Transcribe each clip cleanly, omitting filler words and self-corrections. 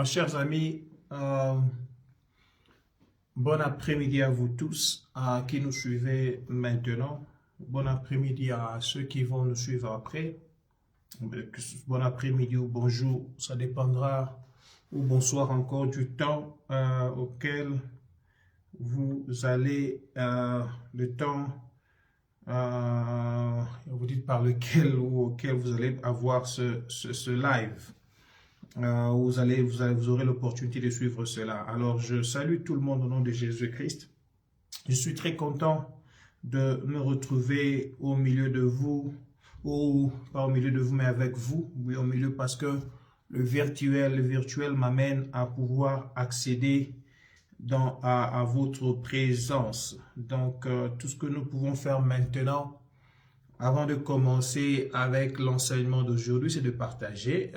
Chers amis, bon après-midi à vous tous qui nous suivez maintenant. Bon après-midi à ceux qui vont nous suivre après. Bon après-midi ou bonjour, ça dépendra, ou bonsoir encore du temps auquel vous allez, le temps, vous dites par lequel ou auquel vous allez avoir ce live. Vous aurez l'opportunité de suivre cela. Alors, je salue tout le monde au nom de Jésus-Christ. Je suis très content de me retrouver au milieu de vous, ou pas au milieu de vous, mais avec vous. Oui, au milieu, parce que le virtuel m'amène à pouvoir accéder à votre présence. Donc, tout ce que nous pouvons faire maintenant, avant de commencer avec l'enseignement d'aujourd'hui, c'est de partager.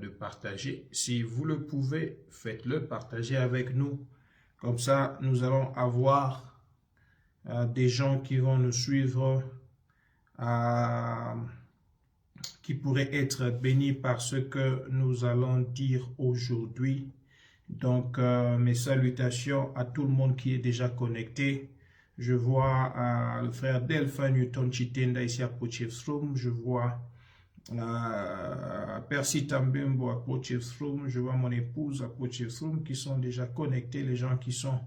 De partager. Si vous le pouvez, faites-le, partagez avec nous. Comme ça, nous allons avoir des gens qui vont nous suivre, qui pourraient être bénis par ce que nous allons dire aujourd'hui. Donc, mes salutations à tout le monde qui est déjà connecté. Je vois le frère Delphin Newton Chitenda ici à Potchefstroom. Je vois Percy Tambembo à Potchefstroom. Je vois mon épouse à Potchefstroom qui sont déjà connectés. Les gens qui sont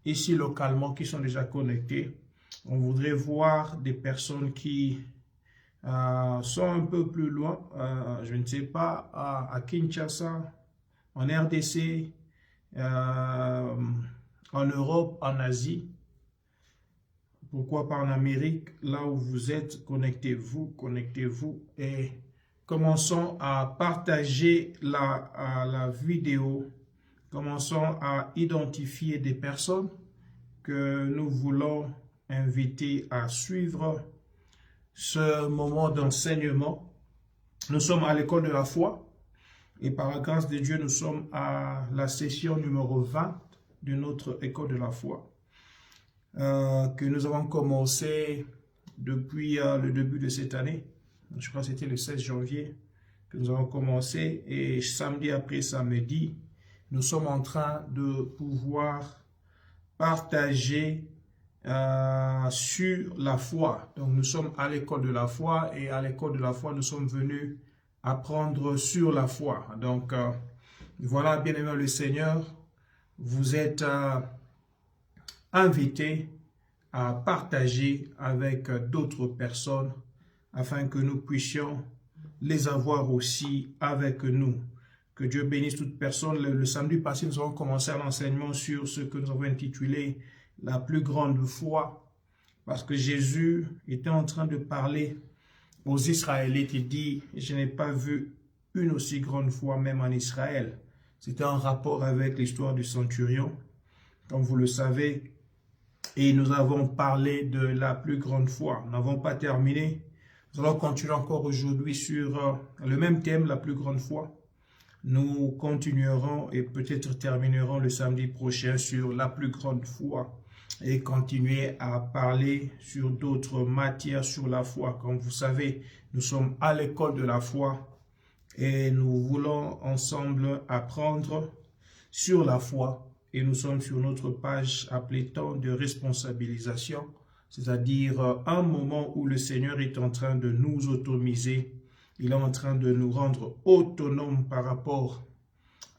ici localement qui sont déjà connectés. On voudrait voir des personnes qui sont un peu plus loin. Je ne sais pas, à Kinshasa, en RDC, en Europe, en Asie. Pourquoi pas en Amérique, là où vous êtes, connectez-vous et commençons à partager la vidéo. Commençons à identifier des personnes que nous voulons inviter à suivre ce moment d'enseignement. Nous sommes à l'école de la foi et par la grâce de Dieu, nous sommes à la session numéro 20 de notre école de la foi. Que nous avons commencé depuis le début de cette année. Je crois que c'était le 16 janvier que nous avons commencé. Et samedi après samedi, nous sommes en train de pouvoir partager sur la foi. Donc nous sommes à l'école de la foi et à l'école de la foi, nous sommes venus apprendre sur la foi. Donc voilà, bien-aimé le Seigneur, vous êtes invités à partager avec d'autres personnes afin que nous puissions les avoir aussi avec nous. Que Dieu bénisse toute personne. Le samedi passé, nous avons commencé l'enseignement sur ce que nous avons intitulé « La plus grande foi » parce que Jésus était en train de parler aux Israélites. Il dit « Je n'ai pas vu une aussi grande foi même en Israël ». C'était en rapport avec l'histoire du centurion. Comme vous le savez, et nous avons parlé de la plus grande foi. Nous n'avons pas terminé. Nous allons continuer encore aujourd'hui sur le même thème, la plus grande foi. Nous continuerons et peut-être terminerons le samedi prochain sur la plus grande foi et continuer à parler sur d'autres matières sur la foi. Comme vous savez, nous sommes à l'école de la foi et nous voulons ensemble apprendre sur la foi. Et nous sommes sur notre page appelée temps de responsabilisation, c'est-à-dire un moment où le Seigneur est en train de nous autonomiser. Il est en train de nous rendre autonomes par rapport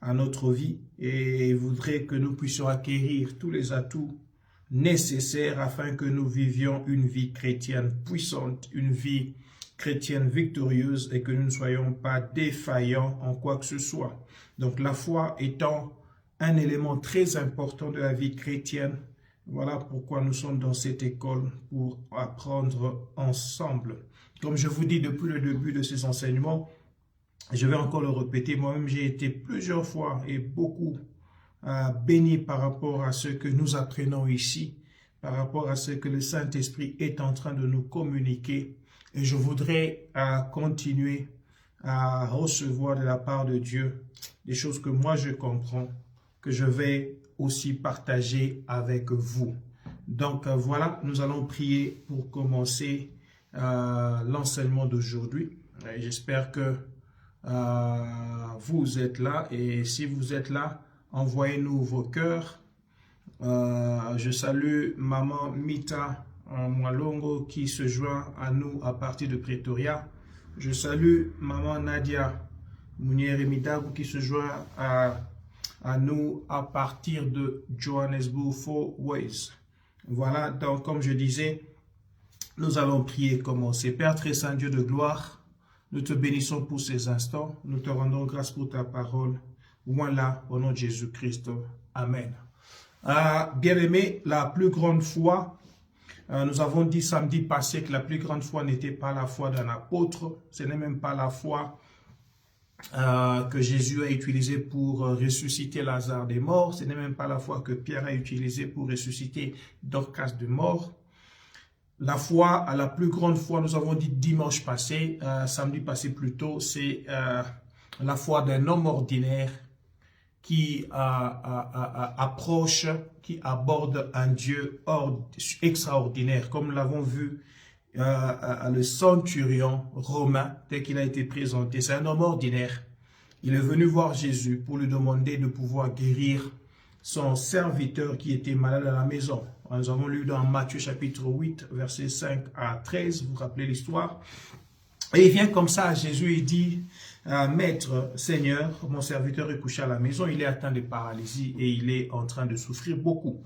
à notre vie et il voudrait que nous puissions acquérir tous les atouts nécessaires afin que nous vivions une vie chrétienne puissante, une vie chrétienne victorieuse et que nous ne soyons pas défaillants en quoi que ce soit. Donc la foi étant un élément très important de la vie chrétienne. Voilà pourquoi nous sommes dans cette école, pour apprendre ensemble. Comme je vous dis depuis le début de ces enseignements, je vais encore le répéter, moi-même j'ai été plusieurs fois et beaucoup béni par rapport à ce que nous apprenons ici, par rapport à ce que le Saint-Esprit est en train de nous communiquer. Et je voudrais continuer à recevoir de la part de Dieu des choses que moi je comprends, que je vais aussi partager avec vous. Donc voilà, nous allons prier pour commencer l'enseignement d'aujourd'hui. J'espère que vous êtes là. Et si vous êtes là, envoyez-nous vos cœurs. Je salue Maman Mita Mwalongo qui se joint à nous à partir de Pretoria. Je salue Maman Nadia Mounier-Midago qui se joint à nous à partir de Johannesburg, Four Ways. Voilà, donc comme je disais, nous allons prier, commencer. Père très saint, Dieu de gloire, nous te bénissons pour ces instants. Nous te rendons grâce pour ta parole. Voilà, au nom de Jésus-Christ. Amen. Bien-aimés, la plus grande foi, nous avons dit samedi passé que la plus grande foi n'était pas la foi d'un apôtre. Ce n'est même pas la foi que Jésus a utilisée pour ressusciter Lazare des morts. Ce n'est même pas la foi que Pierre a utilisée pour ressusciter Dorcas de mort. La foi, la plus grande foi, nous avons dit dimanche passé, samedi passé plutôt, c'est la foi d'un homme ordinaire qui approche, qui aborde un Dieu extraordinaire, comme nous l'avons vu le centurion romain, tel qu'il a été présenté. C'est un homme ordinaire. Il est venu voir Jésus pour lui demander de pouvoir guérir son serviteur qui était malade à la maison. Nous avons lu dans Matthieu chapitre 8, versets 5 à 13, vous vous rappelez l'histoire. Et il vient comme ça à Jésus et dit, Maître, Seigneur, mon serviteur est couché à la maison, il est atteint de paralysie et il est en train de souffrir beaucoup.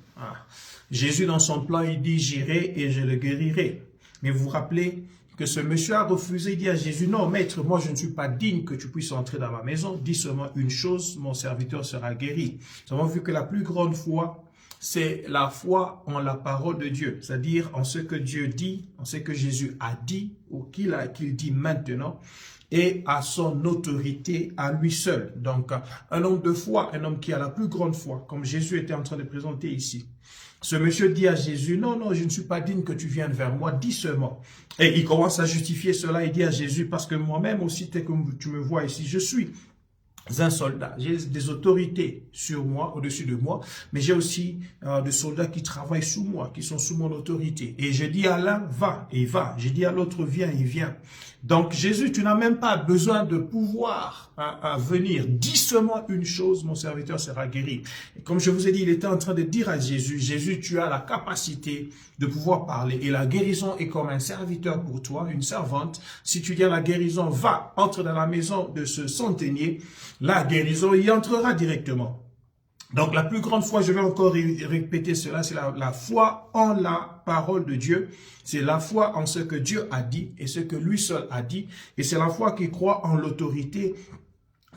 Jésus dans son plan, il dit, j'irai et je le guérirai. Mais vous vous rappelez que ce monsieur a refusé, il dit à Jésus, non maître, moi je ne suis pas digne que tu puisses entrer dans ma maison, dis seulement une chose, mon serviteur sera guéri. Nous avons vu que la plus grande foi, c'est la foi en la parole de Dieu, c'est-à-dire en ce que Dieu dit, en ce que Jésus a dit ou qu'il dit maintenant, et à son autorité à lui seul. Donc, un homme de foi, un homme qui a la plus grande foi, comme Jésus était en train de présenter ici. Ce monsieur dit à Jésus, non, non, je ne suis pas digne que tu viennes vers moi, dis seulement. Et il commence à justifier cela, il dit à Jésus, parce que moi-même aussi, tel que tu me vois ici, je suis un soldat, j'ai des autorités sur moi, au-dessus de moi, mais j'ai aussi des soldats qui travaillent sous moi, qui sont sous mon autorité. Et je dis à l'un, va, et il va. Je dis à l'autre, viens, il vient. Donc Jésus, tu n'as même pas besoin de pouvoir venir. Dis seulement une chose, mon serviteur sera guéri. Et comme je vous ai dit, il était en train de dire à Jésus, Jésus, tu as la capacité de pouvoir parler. Et la guérison est comme un serviteur pour toi, une servante. Si tu dis à la guérison, va, entre dans la maison de ce centenier, la guérison y entrera directement. Donc la plus grande foi, je vais encore répéter cela, c'est la foi en la parole de Dieu. C'est la foi en ce que Dieu a dit et ce que lui seul a dit. Et c'est la foi qui croit en l'autorité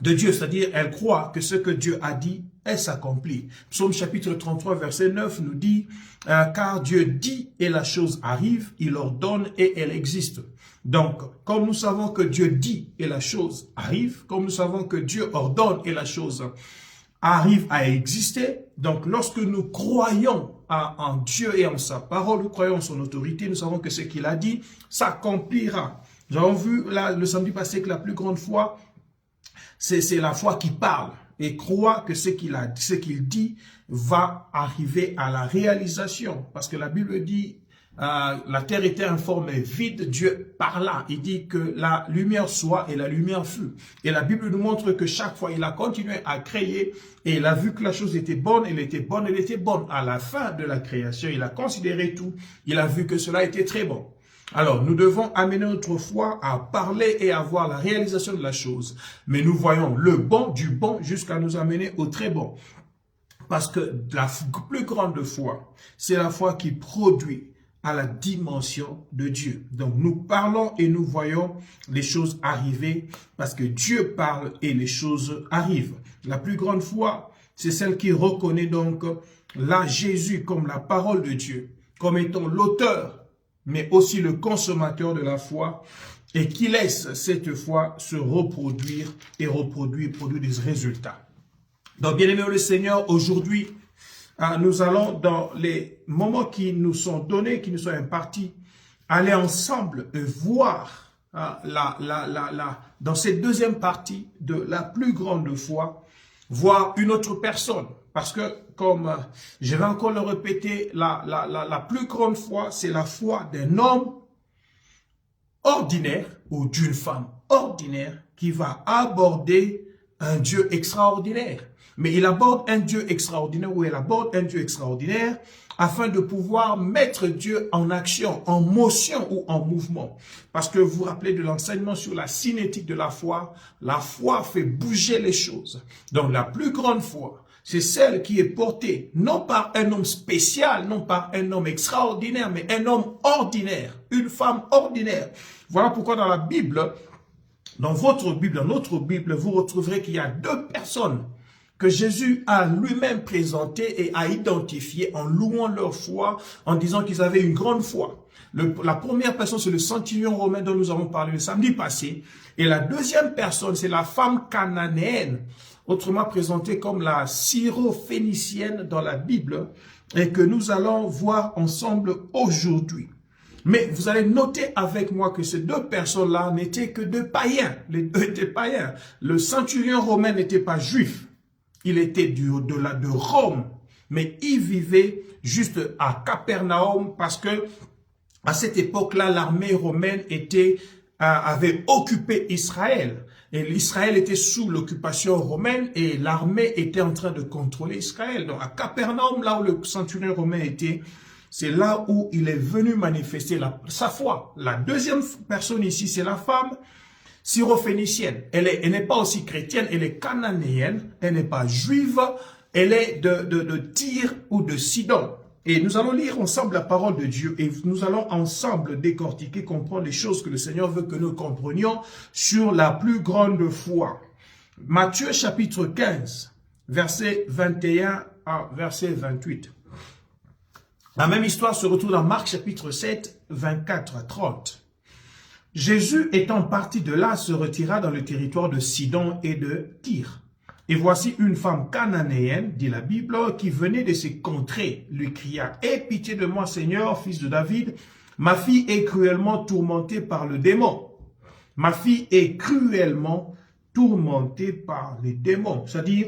de Dieu, c'est-à-dire elle croit que ce que Dieu a dit, elle s'accomplit. Psaume chapitre 33, verset 9 nous dit « Car Dieu dit et la chose arrive, il ordonne et elle existe ». Donc, comme nous savons que Dieu dit et la chose arrive, comme nous savons que Dieu ordonne et la chose arrive à exister, donc lorsque nous croyons en Dieu et en sa parole, nous croyons en son autorité, nous savons que ce qu'il a dit s'accomplira. Nous avons vu là, le samedi passé que la plus grande foi, c'est la foi qui parle et croit que ce qu'il dit va arriver à la réalisation. Parce que la Bible dit, la terre était informe et vide, Dieu parla. Il dit que la lumière soit et la lumière fut. Et la Bible nous montre que chaque fois, il a continué à créer et il a vu que la chose était bonne, elle était bonne, elle était bonne. À la fin de la création, il a considéré tout, il a vu que cela était très bon. Alors, nous devons amener notre foi à parler et à voir la réalisation de la chose. Mais nous voyons le bon du bon jusqu'à nous amener au très bon. Parce que la plus grande foi, c'est la foi qui produit à la dimension de Dieu. Donc, nous parlons et nous voyons les choses arriver parce que Dieu parle et les choses arrivent. La plus grande foi, c'est celle qui reconnaît donc là Jésus comme la parole de Dieu, comme étant l'auteur, mais aussi le consommateur de la foi et qui laisse cette foi se reproduire et produire des résultats. Donc, bien-aimé le Seigneur, aujourd'hui, nous allons, dans les moments qui nous sont donnés, qui nous sont impartis, aller ensemble voir dans cette deuxième partie de la plus grande foi, voir une autre personne. Parce que, comme je vais encore le répéter, la plus grande foi, c'est la foi d'un homme ordinaire ou d'une femme ordinaire qui va aborder un Dieu extraordinaire. Mais il aborde un Dieu extraordinaire, ou elle aborde un Dieu extraordinaire, afin de pouvoir mettre Dieu en action, en motion ou en mouvement. Parce que vous vous rappelez de l'enseignement sur la cinétique de la foi fait bouger les choses. Donc la plus grande foi, c'est celle qui est portée, non par un homme spécial, non par un homme extraordinaire, mais un homme ordinaire, une femme ordinaire. Voilà pourquoi dans la Bible, dans votre Bible, dans notre Bible, vous retrouverez qu'il y a deux personnes que Jésus a lui-même présenté et a identifié en louant leur foi, en disant qu'ils avaient une grande foi. La première personne, c'est le centurion romain dont nous avons parlé le samedi passé. Et la deuxième personne, c'est la femme cananéenne, autrement présentée comme la syrophénicienne dans la Bible, et que nous allons voir ensemble aujourd'hui. Mais vous allez noter avec moi que ces deux personnes-là n'étaient que deux païens. Les deux étaient païens. Le centurion romain n'était pas juif. Il était de Rome, mais il vivait juste à Capernaum parce que à cette époque-là, l'armée romaine avait occupé Israël. Et l'Israël était sous l'occupation romaine et l'armée était en train de contrôler Israël. Donc à Capernaum, là où le centurion romain était, c'est là où il est venu manifester sa foi. La deuxième personne ici, c'est la femme syrophénicienne. Elle n'est pas aussi chrétienne, elle est cananéenne, elle n'est pas juive, elle est de Tyr ou de Sidon. Et nous allons lire ensemble la parole de Dieu et nous allons ensemble décortiquer, comprendre les choses que le Seigneur veut que nous comprenions sur la plus grande foi. Matthieu chapitre 15, verset 21 à verset 28. La même histoire se retrouve dans Marc chapitre 7, 24 à 30. Jésus étant parti de là se retira dans le territoire de Sidon et de Tyr. Et voici une femme cananéenne, dit la Bible, qui venait de ces contrées, lui cria « Aie pitié de moi, Seigneur, fils de David, ma fille est cruellement tourmentée par le démon. » Ma fille est cruellement tourmentée par les démons. C'est-à-dire,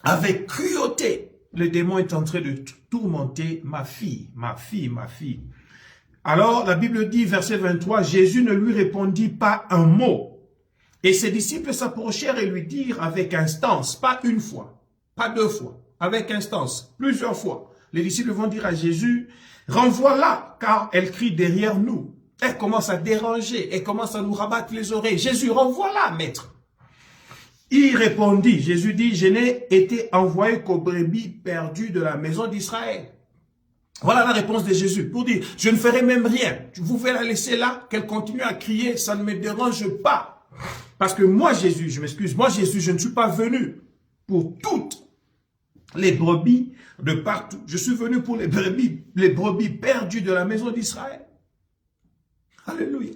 avec cruauté, le démon est en train de tourmenter ma fille, ma fille, ma fille. Alors, la Bible dit, verset 23, Jésus ne lui répondit pas un mot. Et ses disciples s'approchèrent et lui dirent avec instance, pas une fois, pas deux fois, avec instance, plusieurs fois. Les disciples vont dire à Jésus, renvoie-la, car elle crie derrière nous. Elle commence à déranger, elle commence à nous rabattre les oreilles. Jésus, renvoie-la, maître. Il répondit, Jésus dit, je n'ai été envoyé qu'aux brebis perdues de la maison d'Israël. Voilà la réponse de Jésus pour dire, je ne ferai même rien. Vous pouvez la laisser là, qu'elle continue à crier, ça ne me dérange pas. Parce que moi, Jésus, je m'excuse, moi, Jésus, je ne suis pas venu pour toutes les brebis de partout. Je suis venu pour les brebis perdues de la maison d'Israël. Alléluia.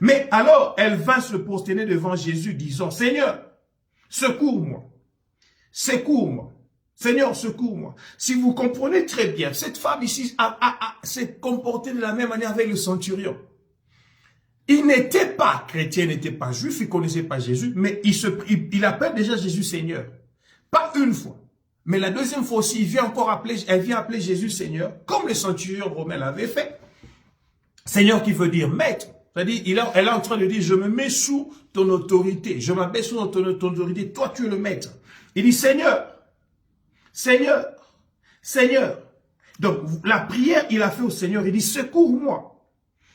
Mais alors, elle vint se prosterner devant Jésus, disant, Seigneur, secours-moi, secours-moi. Seigneur, secours-moi. Si vous comprenez très bien, cette femme ici s'est comportée de la même manière avec le centurion. Il n'était pas chrétien, il n'était pas juif, il ne connaissait pas Jésus, mais il appelle déjà Jésus Seigneur. Pas une fois. Mais la deuxième fois aussi, elle vient appeler Jésus Seigneur, comme le centurion romain l'avait fait. Seigneur qui veut dire maître. C'est-à-dire, elle est en train de dire, je me mets sous ton autorité, je m'abaisse sous ton autorité, toi tu es le maître. Il dit, Seigneur, Seigneur, Seigneur. Donc, la prière, il a fait au Seigneur, il dit, secours-moi.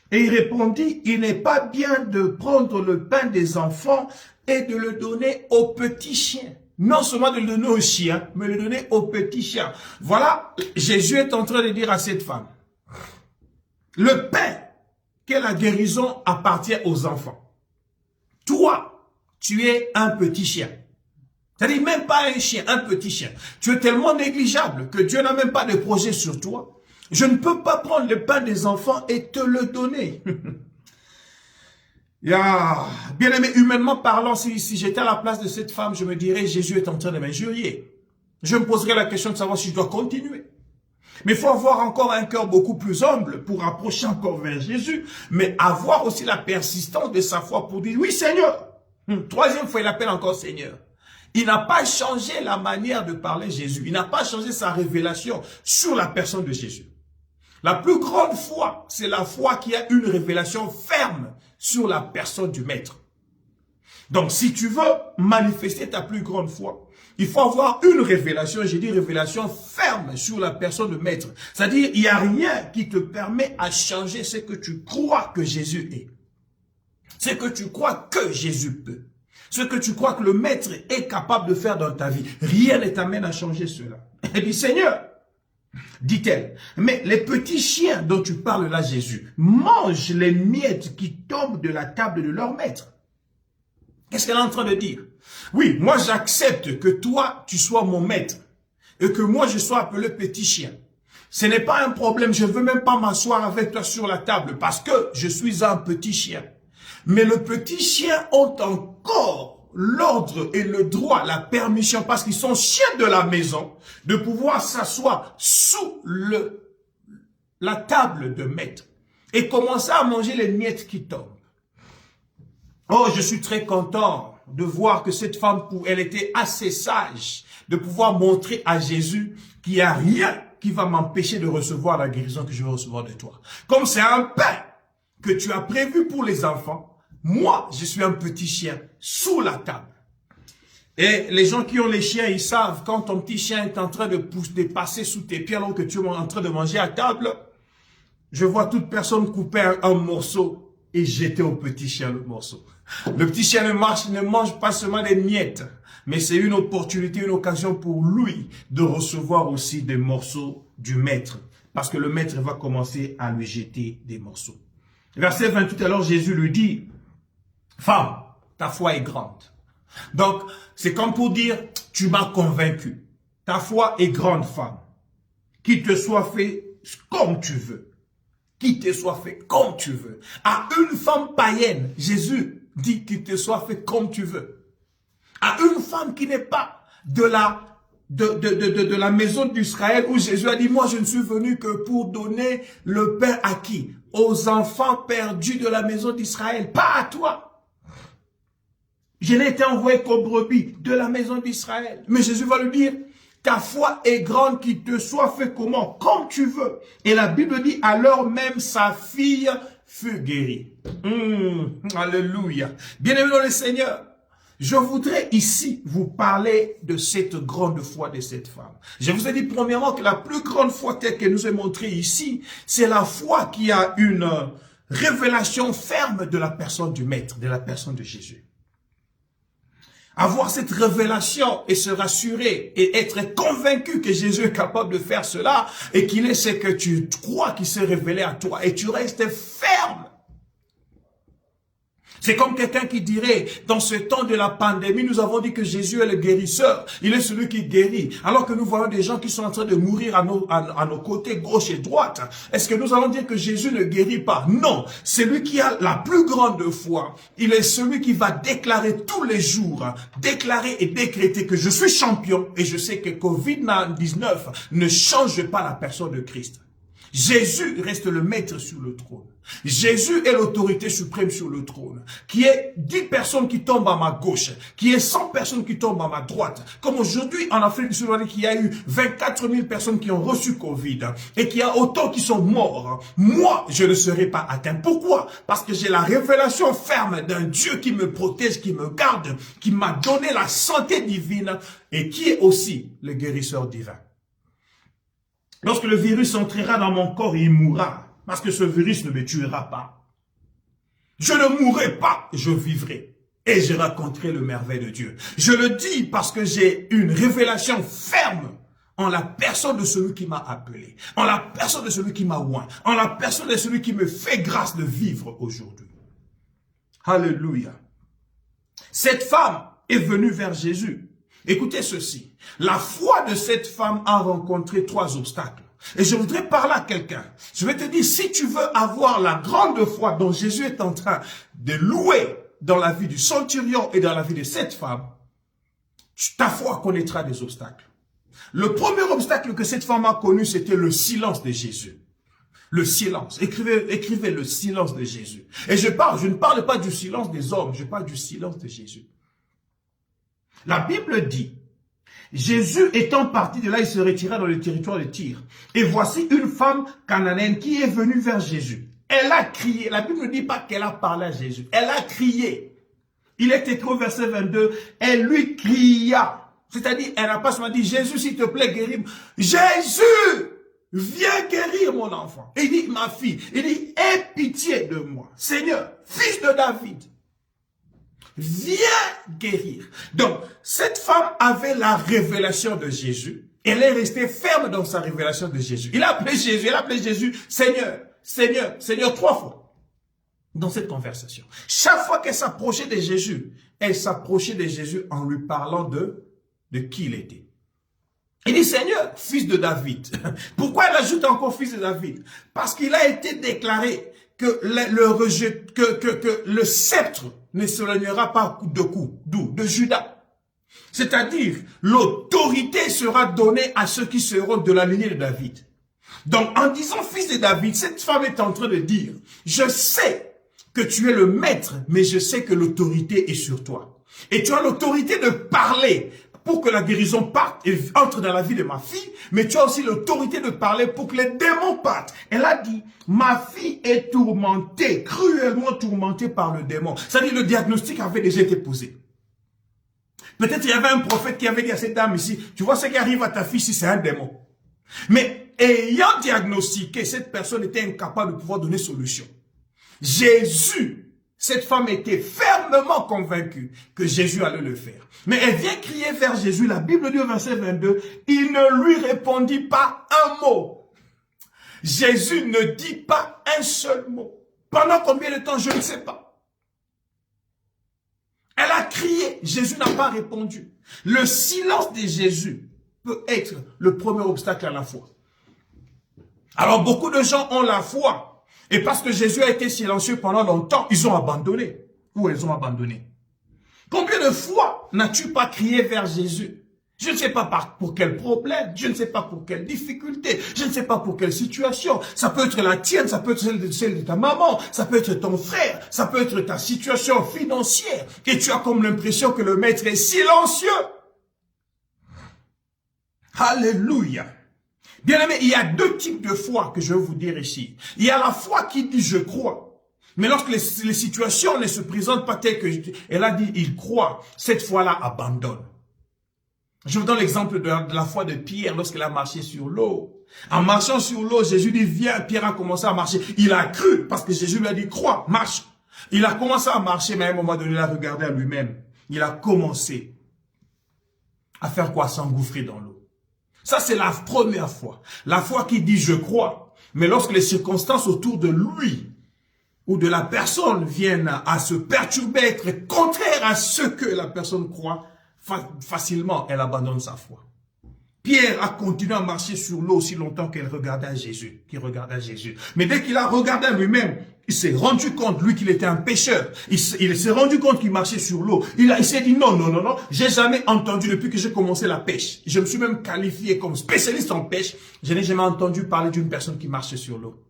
Et il répondit, il n'est pas bien de prendre le pain des enfants et de le donner aux petits chiens. Non seulement de le donner aux chiens, mais le donner aux petits chiens. Voilà, Jésus est en train de dire à cette femme, le pain qu'est la guérison appartient aux enfants. Toi, tu es un petit chien. C'est-à-dire même pas un chien, un petit chien. Tu es tellement négligeable que Dieu n'a même pas de projet sur toi. Je ne peux pas prendre le pain des enfants et te le donner. Bien aimé, humainement parlant, si j'étais à la place de cette femme, je me dirais, Jésus est en train de m'injurier. Je me poserais la question de savoir si je dois continuer. Mais il faut avoir encore un cœur beaucoup plus humble pour approcher encore vers Jésus, mais avoir aussi la persistance de sa foi pour dire, oui Seigneur. Troisième fois, il appelle encore Seigneur. Il n'a pas changé la manière de parler Jésus. Il n'a pas changé sa révélation sur la personne de Jésus. La plus grande foi, c'est la foi qui a une révélation ferme sur la personne du Maître. Donc, si tu veux manifester ta plus grande foi, il faut avoir une révélation, j'ai dit révélation ferme sur la personne de maître. C'est-à-dire, il n'y a rien qui te permet à changer ce que tu crois que Jésus est. Ce que tu crois que Jésus peut. Ce que tu crois que le maître est capable de faire dans ta vie. Rien ne t'amène à changer cela. Elle dit, Seigneur, dit-elle, mais les petits chiens dont tu parles là, Jésus, mangent les miettes qui tombent de la table de leur maître. Qu'est-ce qu'elle est en train de dire? Oui, moi j'accepte que toi, tu sois mon maître et que moi je sois appelé petit chien. Ce n'est pas un problème, je ne veux même pas m'asseoir avec toi sur la table parce que je suis un petit chien. Mais le petit chien ont encore l'ordre et le droit, la permission, parce qu'ils sont chiens de la maison, de pouvoir s'asseoir sous la table de maître et commencer à manger les miettes qui tombent. Oh, je suis très content de voir que cette femme, elle était assez sage de pouvoir montrer à Jésus qu'il n'y a rien qui va m'empêcher de recevoir la guérison que je veux recevoir de toi. Comme c'est un pain que tu as prévu pour les enfants, moi, je suis un petit chien sous la table. Et les gens qui ont les chiens, ils savent quand ton petit chien est en train de passer sous tes pieds alors que tu es en train de manger à table, je vois toute personne couper un morceau et jeter au petit chien le morceau. Le petit chien ne mange pas seulement des miettes, mais c'est une opportunité, une occasion pour lui de recevoir aussi des morceaux du maître. Parce que le maître va commencer à lui jeter des morceaux. Verset 28, alors Jésus lui dit, « Femme, ta foi est grande. » Donc, c'est comme pour dire, tu m'as convaincu. Ta foi est grande, femme. Qu'il te soit fait comme tu veux. Qu'il te soit fait comme tu veux. À une femme païenne, Jésus dit qu'il te soit fait comme tu veux. À une femme qui n'est pas de la maison d'Israël où Jésus a dit, moi je ne suis venu que pour donner le pain à qui? Aux enfants perdus de la maison d'Israël, pas à toi. Je n'ai été envoyé qu'aux brebis de la maison d'Israël. Mais Jésus va lui dire, ta foi est grande, qu'il te soit fait comment? Comme tu veux. Et la Bible dit, alors même sa fille fut guérie. Alléluia. Bien-aimé dans le Seigneur, je voudrais ici vous parler de cette grande foi de cette femme. Je vous ai dit premièrement que la plus grande foi telle qu'elle nous est montrée ici, c'est la foi qui a une révélation ferme de la personne du Maître, de la personne de Jésus. Avoir cette révélation et se rassurer et être convaincu que Jésus est capable de faire cela et qu'il est ce que tu crois qu'il s'est révélé à toi et tu restes ferme. C'est comme quelqu'un qui dirait, dans ce temps de la pandémie, nous avons dit que Jésus est le guérisseur. Il est celui qui guérit. Alors que nous voyons des gens qui sont en train de mourir à nos côtés, gauche et droite. Est-ce que nous allons dire que Jésus ne guérit pas? Non. C'est lui qui a la plus grande foi. Il est celui qui va déclarer tous les jours, déclarer et décréter que je suis champion et je sais que Covid-19 ne change pas la personne de Christ. Jésus reste le maître sur le trône. Jésus est l'autorité suprême sur le trône. Qui est 10 personnes qui tombent à ma gauche. Qui est 100 personnes qui tombent à ma droite. Comme aujourd'hui en Afrique du Sud, il y a eu 24 000 personnes qui ont reçu Covid. Et qu'il y a autant qui sont morts. Moi, je ne serai pas atteint. Pourquoi? Parce que j'ai la révélation ferme d'un Dieu qui me protège, qui me garde, qui m'a donné la santé divine et qui est aussi le guérisseur divin. Lorsque le virus entrera dans mon corps, il mourra. Parce que ce virus ne me tuera pas. Je ne mourrai pas, je vivrai. Et je raconterai le merveille de Dieu. Je le dis parce que j'ai une révélation ferme en la personne de celui qui m'a appelé. En la personne de celui qui m'a oint. En la personne de celui qui me fait grâce de vivre aujourd'hui. Alléluia. Cette femme est venue vers Jésus. Écoutez ceci. La foi de cette femme a rencontré 3 obstacles. Et je voudrais parler à quelqu'un. Je vais te dire, si tu veux avoir la grande foi dont Jésus est en train de louer dans la vie du centurion et dans la vie de cette femme, ta foi connaîtra des obstacles. Le premier obstacle que cette femme a connu, c'était le silence de Jésus. Le silence. Écrivez le silence de Jésus. Et je ne parle pas du silence des hommes, je parle du silence de Jésus. La Bible dit, Jésus étant parti de là, il se retira dans le territoire de Tyr. Et voici une femme cananéenne qui est venue vers Jésus. Elle a crié. La Bible ne dit pas qu'elle a parlé à Jésus. Elle a crié. Il est écrit au verset 22, elle lui cria. C'est-à-dire, elle n'a pas seulement dit, Jésus, s'il te plaît, guéris-moi. Jésus, viens guérir mon enfant. Il dit, ma fille, il dit, aie pitié de moi. Seigneur, fils de David, viens guérir. Donc, cette femme avait la révélation de Jésus. Elle est restée ferme dans sa révélation de Jésus. Il a appelé Jésus, elle a appelé Jésus, Seigneur, Seigneur, Seigneur, 3 fois. Dans cette conversation. Chaque fois qu'elle s'approchait de Jésus, elle s'approchait de Jésus en lui parlant de qui il était. Il dit, Seigneur, fils de David. Pourquoi elle ajoute encore fils de David? Parce qu'il a été déclaré que le sceptre ne s'éloignera pas de Juda. C'est-à-dire, l'autorité sera donnée à ceux qui seront de la lignée de David. Donc, en disant fils de David, cette femme est en train de dire, je sais que tu es le maître, mais je sais que l'autorité est sur toi. Et tu as l'autorité de parler pour que la guérison parte et entre dans la vie de ma fille, mais tu as aussi l'autorité de parler pour que les démons partent. Elle a dit, ma fille est tourmentée, cruellement tourmentée par le démon. C'est-à-dire le diagnostic avait déjà été posé. Peut-être il y avait un prophète qui avait dit à cette dame ici, tu vois ce qui arrive à ta fille si c'est un démon. Mais ayant diagnostiqué, cette personne était incapable de pouvoir donner solution. Jésus, cette femme était fermement convaincue que Jésus allait le faire. Mais elle vient crier vers Jésus. La Bible dit au verset 22, il ne lui répondit pas un mot. Jésus ne dit pas un seul mot. Pendant combien de temps, je ne sais pas. Elle a crié, Jésus n'a pas répondu. Le silence de Jésus peut être le premier obstacle à la foi. Alors beaucoup de gens ont la foi. Et parce que Jésus a été silencieux pendant longtemps, ils ont abandonné. Ou elles ont abandonné. Combien de fois n'as-tu pas crié vers Jésus? Je ne sais pas pour quel problème, je ne sais pas pour quelle difficulté, je ne sais pas pour quelle situation. Ça peut être la tienne, ça peut être celle de ta maman, ça peut être ton frère, ça peut être ta situation financière. Et tu as comme l'impression que le maître est silencieux. Alléluia. Bien aimé, il y a 2 types de foi que je veux vous dire ici. Il y a la foi qui dit je crois. Mais lorsque les situations ne se présentent pas telles que elle a dit il croit, cette foi-là abandonne. Je vous donne l'exemple de la foi de Pierre lorsqu'il a marché sur l'eau. En marchant sur l'eau, Jésus dit viens, Pierre a commencé à marcher. Il a cru parce que Jésus lui a dit crois, marche. Il a commencé à marcher, mais à un moment donné, il a regardé à lui-même. Il a commencé à faire quoi? S'engouffrer dans l'eau. Ça, c'est la première foi. La foi qui dit « je crois ». Mais lorsque les circonstances autour de lui ou de la personne viennent à se perturber, être contraires à ce que la personne croit, facilement, elle abandonne sa foi. Pierre a continué à marcher sur l'eau aussi longtemps qu'il regardait Jésus. Mais dès qu'il a regardé lui-même, il s'est rendu compte, lui, qu'il était un pécheur. Il s'est rendu compte qu'il marchait sur l'eau. Il s'est dit non. J'ai jamais entendu depuis que j'ai commencé la pêche. Je me suis même qualifié comme spécialiste en pêche. Je n'ai jamais entendu parler d'une personne qui marche sur l'eau.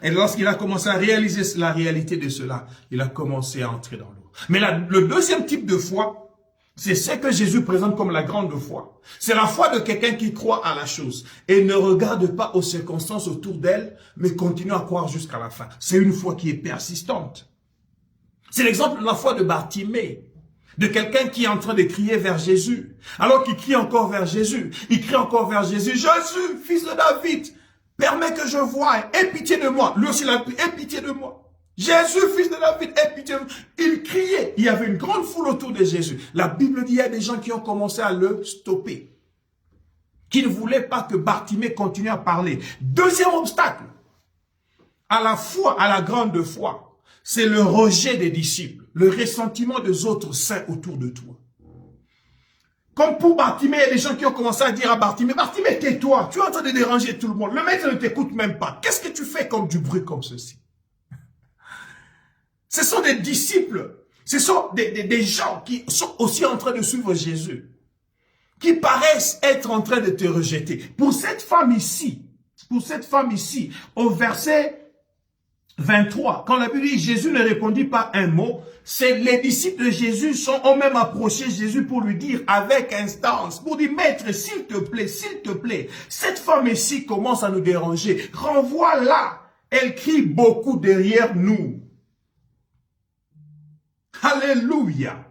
Et lorsqu'il a commencé à réaliser la réalité de cela, il a commencé à entrer dans l'eau. Mais le deuxième type de foi, c'est ce que Jésus présente comme la grande foi. C'est la foi de quelqu'un qui croit à la chose et ne regarde pas aux circonstances autour d'elle, mais continue à croire jusqu'à la fin. C'est une foi qui est persistante. C'est l'exemple de la foi de Bartimée, de quelqu'un qui est en train de crier vers Jésus. Alors qu'il crie encore vers Jésus, il crie encore vers Jésus, « Jésus, fils de David, permets que je voie, aie pitié de moi. » Lui aussi, il a dit, « Aie pitié de moi. » Jésus, fils de David, aie pitié de moi. Il criait. Il y avait une grande foule autour de Jésus. La Bible dit qu'il y a des gens qui ont commencé à le stopper. Qui ne voulaient pas que Bartimée continue à parler. Deuxième obstacle à la foi, à la grande foi, c'est le rejet des disciples, le ressentiment des autres saints autour de toi. Comme pour Bartimée, il y a des gens qui ont commencé à dire à Bartimée, Bartimée, tais-toi, tu es en train de déranger tout le monde. Le maître ne t'écoute même pas. Qu'est-ce que tu fais comme du bruit comme ceci? Ce sont des disciples, ce sont des gens qui sont aussi en train de suivre Jésus, qui paraissent être en train de te rejeter. Pour cette femme ici, au verset 23, quand la Bible dit Jésus ne répondit pas un mot, c'est les disciples de Jésus ont même approché Jésus pour lui dire avec instance, pour dire maître, s'il te plaît, cette femme ici commence à nous déranger, renvoie-la, elle crie beaucoup derrière nous. Alléluia.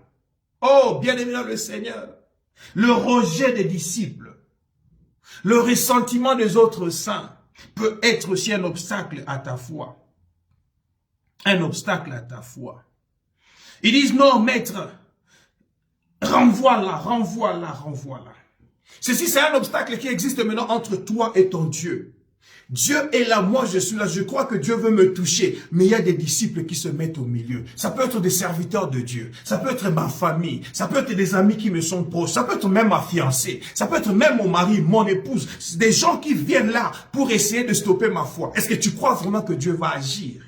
Oh, bien-aimé dans le Seigneur, le rejet des disciples, le ressentiment des autres saints peut être aussi un obstacle à ta foi. Un obstacle à ta foi. Ils disent, non, maître, renvoie-la, renvoie-la, renvoie-la. Ceci, c'est un obstacle qui existe maintenant entre toi et ton Dieu. Dieu est là, moi je suis là, je crois que Dieu veut me toucher, mais il y a des disciples qui se mettent au milieu. Ça peut être des serviteurs de Dieu, ça peut être ma famille, ça peut être des amis qui me sont proches, ça peut être même ma fiancée, ça peut être même mon mari, mon épouse, des gens qui viennent là pour essayer de stopper ma foi. Est-ce que tu crois vraiment que Dieu va agir?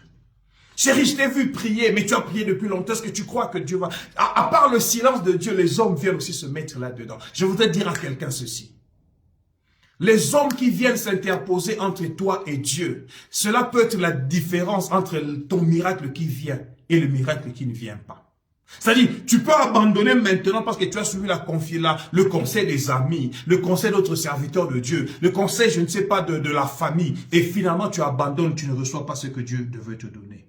Chérie, je t'ai vu prier, mais tu as prié depuis longtemps. Est-ce que tu crois que Dieu va... À part le silence de Dieu, les hommes viennent aussi se mettre là-dedans. Je voudrais dire à quelqu'un ceci. Les hommes qui viennent s'interposer entre toi et Dieu, cela peut être la différence entre ton miracle qui vient et le miracle qui ne vient pas. C'est-à-dire, tu peux abandonner maintenant parce que tu as suivi le conseil des amis, le conseil d'autres serviteurs de Dieu, le conseil, je ne sais pas, de la famille, et finalement tu abandonnes, tu ne reçois pas ce que Dieu veut te donner.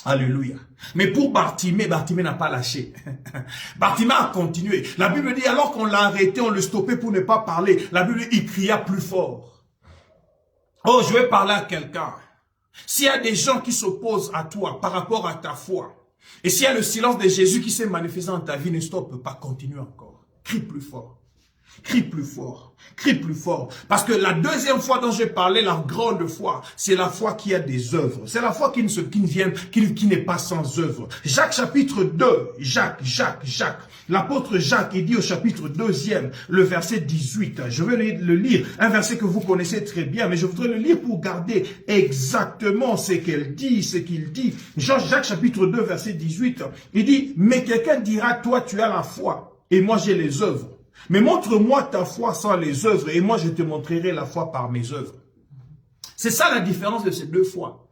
Alléluia. Mais pour Bartimée, Bartimée n'a pas lâché. Bartimée a continué. La Bible dit, alors qu'on l'a arrêté, on le stoppait pour ne pas parler. La Bible dit, il cria plus fort. Oh, je vais parler à quelqu'un. S'il y a des gens qui s'opposent à toi par rapport à ta foi, et s'il y a le silence de Jésus qui s'est manifesté dans ta vie, ne stoppe pas, continue encore. Crie plus fort. Crie plus fort, crie plus fort. Parce que la deuxième fois dont j'ai parlé, la grande foi, c'est la foi qui a des œuvres. C'est la foi qui n'est pas sans œuvre. Jacques chapitre 2, Jacques. L'apôtre Jacques, il dit au chapitre 2e, le verset 18. Je vais le lire, un verset que vous connaissez très bien, mais je voudrais le lire pour garder exactement ce qu'il dit. Jacques chapitre 2, verset 18, il dit, mais quelqu'un dira, toi tu as la foi, et moi j'ai les œuvres. Mais montre-moi ta foi sans les œuvres, et moi je te montrerai la foi par mes œuvres. C'est ça la différence de ces deux foi.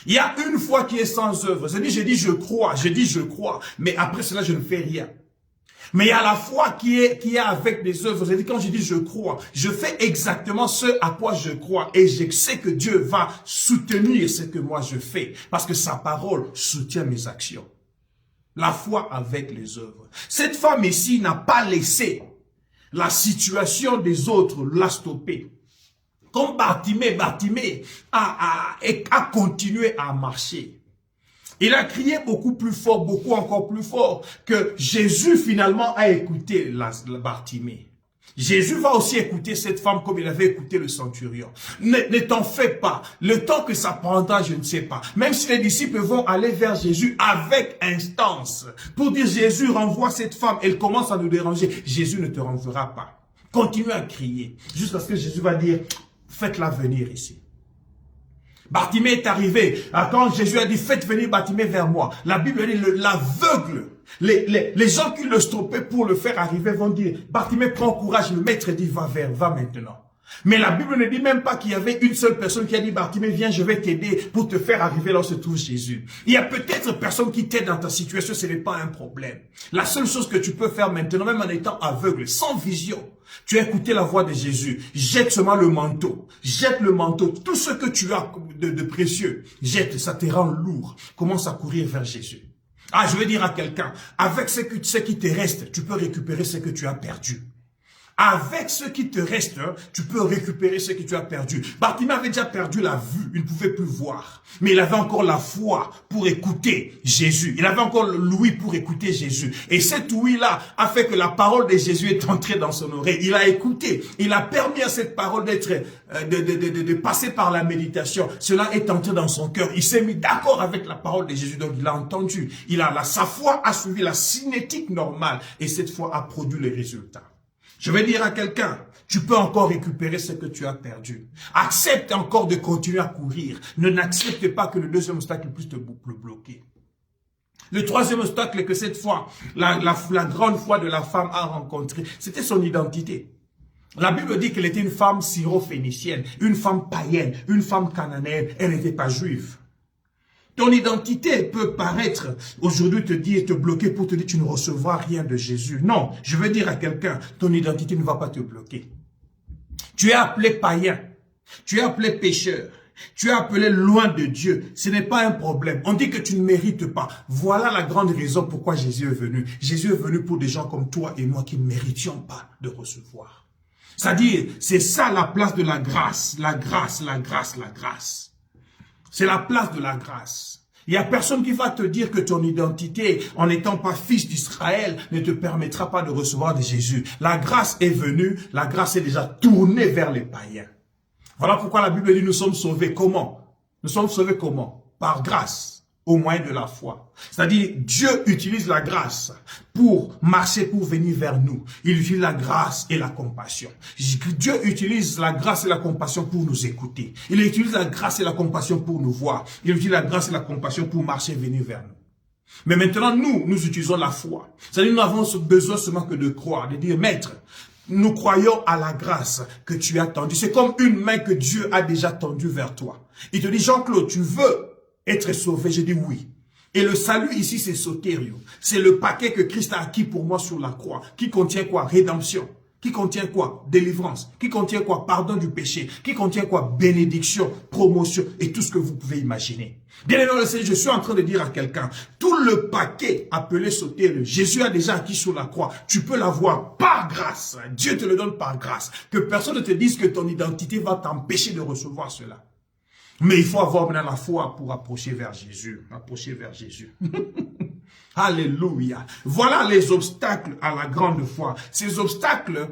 Il y a une foi qui est sans œuvre. C'est-à-dire, je dis je crois, mais après cela je ne fais rien. Mais il y a la foi qui est avec des œuvres. C'est-à-dire, quand je dis je crois, je fais exactement ce à quoi je crois, et je sais que Dieu va soutenir ce que moi je fais, parce que sa parole soutient mes actions. La foi avec les œuvres. Cette femme ici n'a pas laissé la situation des autres la stopper. Comme Bartimée a continué à marcher. Il a crié beaucoup plus fort, encore plus fort, que Jésus finalement a écouté Bartimée. Jésus va aussi écouter cette femme comme il avait écouté le centurion. Ne t'en fais pas. Le temps que ça prendra, je ne sais pas. Même si les disciples vont aller vers Jésus avec instance pour dire Jésus renvoie cette femme, elle commence à nous déranger. Jésus ne te renverra pas. Continue à crier jusqu'à ce que Jésus va dire faites-la venir ici. Bartimée est arrivé. Quand Jésus a dit faites venir Bartimée vers moi. La Bible dit l'aveugle. Les gens qui le stoppaient pour le faire arriver vont dire, Bartimée, prends courage, le maître dit, va maintenant. Mais la Bible ne dit même pas qu'il y avait une seule personne qui a dit, Bartimée, viens, je vais t'aider pour te faire arriver là où se trouve Jésus. Il y a peut-être personne qui t'aide dans ta situation, ce n'est pas un problème. La seule chose que tu peux faire maintenant, même en étant aveugle, sans vision, tu as écouté la voix de Jésus, jette seulement le manteau, tout ce que tu as de précieux, jette, ça te rend lourd, commence à courir vers Jésus. Ah, je vais dire à quelqu'un, avec ce qui te reste, tu peux récupérer ce que tu as perdu. Avec ce qui te reste, tu peux récupérer ce que tu as perdu. Bartimée avait déjà perdu la vue, il ne pouvait plus voir. Mais il avait encore la foi pour écouter Jésus. Il avait encore l'ouïe pour écouter Jésus. Et cette ouïe-là a fait que la parole de Jésus est entrée dans son oreille. Il a écouté. Il a permis à cette parole de passer par la méditation. Cela est entré dans son cœur. Il s'est mis d'accord avec la parole de Jésus. Donc il a entendu. Sa foi a suivi la cinétique normale. Et cette foi a produit les résultats. Je vais dire à quelqu'un, tu peux encore récupérer ce que tu as perdu. Accepte encore de continuer à courir. N'accepte pas que le deuxième obstacle puisse te bloquer. Le troisième obstacle que cette fois, la grande foi de la femme a rencontré, c'était son identité. La Bible dit qu'elle était une femme syro-phénicienne, une femme païenne, une femme cananéenne. Elle n'était pas juive. Ton identité peut paraître aujourd'hui te bloquer pour te dire tu ne recevras rien de Jésus. Non, je veux dire à quelqu'un, ton identité ne va pas te bloquer. Tu es appelé païen, tu es appelé pécheur, Tu es appelé loin de Dieu. Ce n'est pas un problème. On dit que tu ne mérites pas. Voilà la grande raison pourquoi Jésus est venu. Jésus est venu pour des gens comme toi et moi qui ne méritions pas de recevoir. C'est-à-dire, c'est ça la place de la grâce. La grâce, la grâce, la grâce. C'est la place de la grâce. Il n'y a personne qui va te dire que ton identité, en n'étant pas fils d'Israël, ne te permettra pas de recevoir de Jésus. La grâce est venue, la grâce est déjà tournée vers les païens. Voilà pourquoi la Bible dit nous sommes sauvés. Comment? Nous sommes sauvés comment? Par grâce, au moyen de la foi. C'est-à-dire, Dieu utilise la grâce pour marcher, pour venir vers nous. Il utilise la grâce et la compassion. Dieu utilise la grâce et la compassion pour nous écouter. Il utilise la grâce et la compassion pour nous voir. Il utilise la grâce et la compassion pour marcher, venir vers nous. Mais maintenant, nous utilisons la foi. C'est-à-dire, nous n'avons besoin seulement que de croire, de dire, Maître, nous croyons à la grâce que tu as tendue. C'est comme une main que Dieu a déjà tendue vers toi. Il te dit, Jean-Claude, tu veux être sauvé? Je dis oui. Et le salut ici, c'est sotério. C'est le paquet que Christ a acquis pour moi sur la croix. Qui contient quoi? Rédemption. Qui contient quoi? Délivrance. Qui contient quoi? Pardon du péché. Qui contient quoi? Bénédiction, promotion et tout ce que vous pouvez imaginer. Bien aimé, je suis en train de dire à quelqu'un, tout le paquet appelé sotério, Jésus a déjà acquis sur la croix. Tu peux l'avoir par grâce. Dieu te le donne par grâce. Que personne ne te dise que ton identité va t'empêcher de recevoir cela. Mais il faut avoir maintenant la foi pour approcher vers Jésus. Approcher vers Jésus. Alléluia. Voilà les obstacles à la grande foi. Ces obstacles,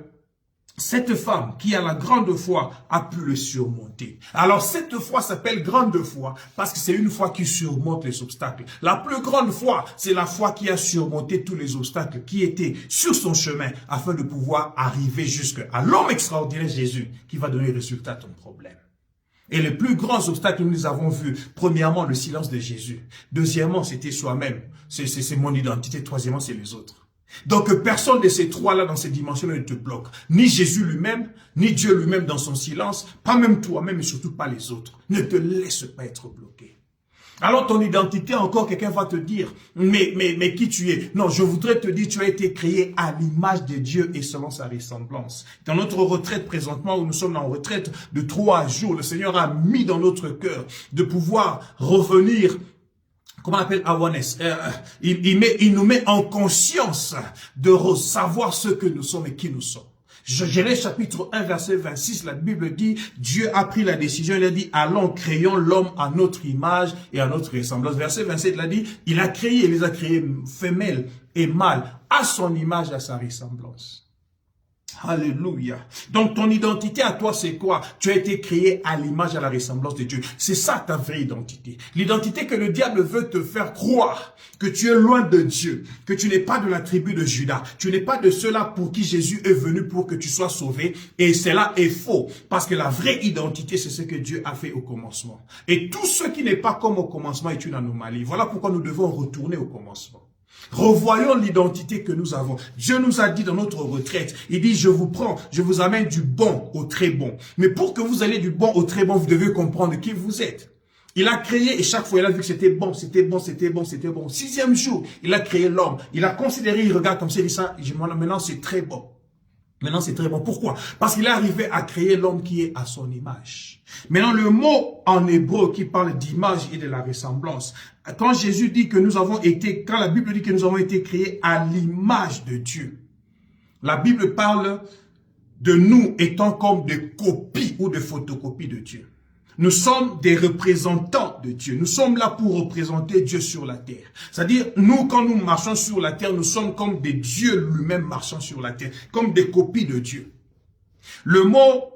cette femme qui a la grande foi a pu le surmonter. Alors cette foi s'appelle grande foi parce que c'est une foi qui surmonte les obstacles. La plus grande foi, c'est la foi qui a surmonté tous les obstacles qui étaient sur son chemin afin de pouvoir arriver jusqu'à l'homme extraordinaire Jésus qui va donner résultat à ton problème. Et les plus grands obstacles que nous avons vus, premièrement, le silence de Jésus. Deuxièmement, c'était soi-même. C'est mon identité. Troisièmement, c'est les autres. Donc, personne de ces trois-là, dans ces dimensions ne te bloque. Ni Jésus lui-même, ni Dieu lui-même dans son silence, pas même toi-même et surtout pas les autres. Ne te laisse pas être bloqué. Alors ton identité, encore quelqu'un va te dire, mais qui tu es? Non, je voudrais te dire, tu as été créé à l'image de Dieu et selon sa ressemblance. Dans notre retraite présentement, où nous sommes en retraite de 3 jours, le Seigneur a mis dans notre cœur de pouvoir revenir, comment on appelle awareness, il nous met en conscience de savoir ce que nous sommes et qui nous sommes. Genèse chapitre 1, verset 26, la Bible dit, Dieu a pris la décision, il a dit, allons, créons l'homme à notre image et à notre ressemblance. Verset 27, il a dit, il les a créés femelles et mâles, à son image et à sa ressemblance. Alléluia. Donc ton identité à toi c'est quoi? Tu as été créé à l'image et à la ressemblance de Dieu. C'est ça ta vraie identité. L'identité que le diable veut te faire croire que tu es loin de Dieu, que tu n'es pas de la tribu de Juda, tu n'es pas de ceux-là pour qui Jésus est venu pour que tu sois sauvé. Et cela est faux. Parce que la vraie identité c'est ce que Dieu a fait au commencement. Et tout ce qui n'est pas comme au commencement est une anomalie. Voilà pourquoi nous devons retourner au commencement. Revoyons l'identité que nous avons. Dieu nous a dit dans notre retraite, il dit, je vous prends, je vous amène du bon au très bon. Mais pour que vous alliez du bon au très bon, vous devez comprendre qui vous êtes. Il a créé et chaque fois il a vu que c'était bon, c'était bon, c'était bon, c'était bon. 6e jour, il a créé l'homme. Il a considéré, il regarde comme ça, il dit ça, maintenant c'est très bon. Maintenant, c'est très bon. Pourquoi? Parce qu'il est arrivé à créer l'homme qui est à son image. Maintenant, le mot en hébreu qui parle d'image et de la ressemblance, quand Jésus dit que nous avons été, quand la Bible dit que nous avons été créés à l'image de Dieu, la Bible parle de nous étant comme des copies ou des photocopies de Dieu. Nous sommes des représentants de Dieu. Nous sommes là pour représenter Dieu sur la terre. C'est-à-dire, nous, quand nous marchons sur la terre, nous sommes comme des dieux lui-même marchant sur la terre, comme des copies de Dieu. Le mot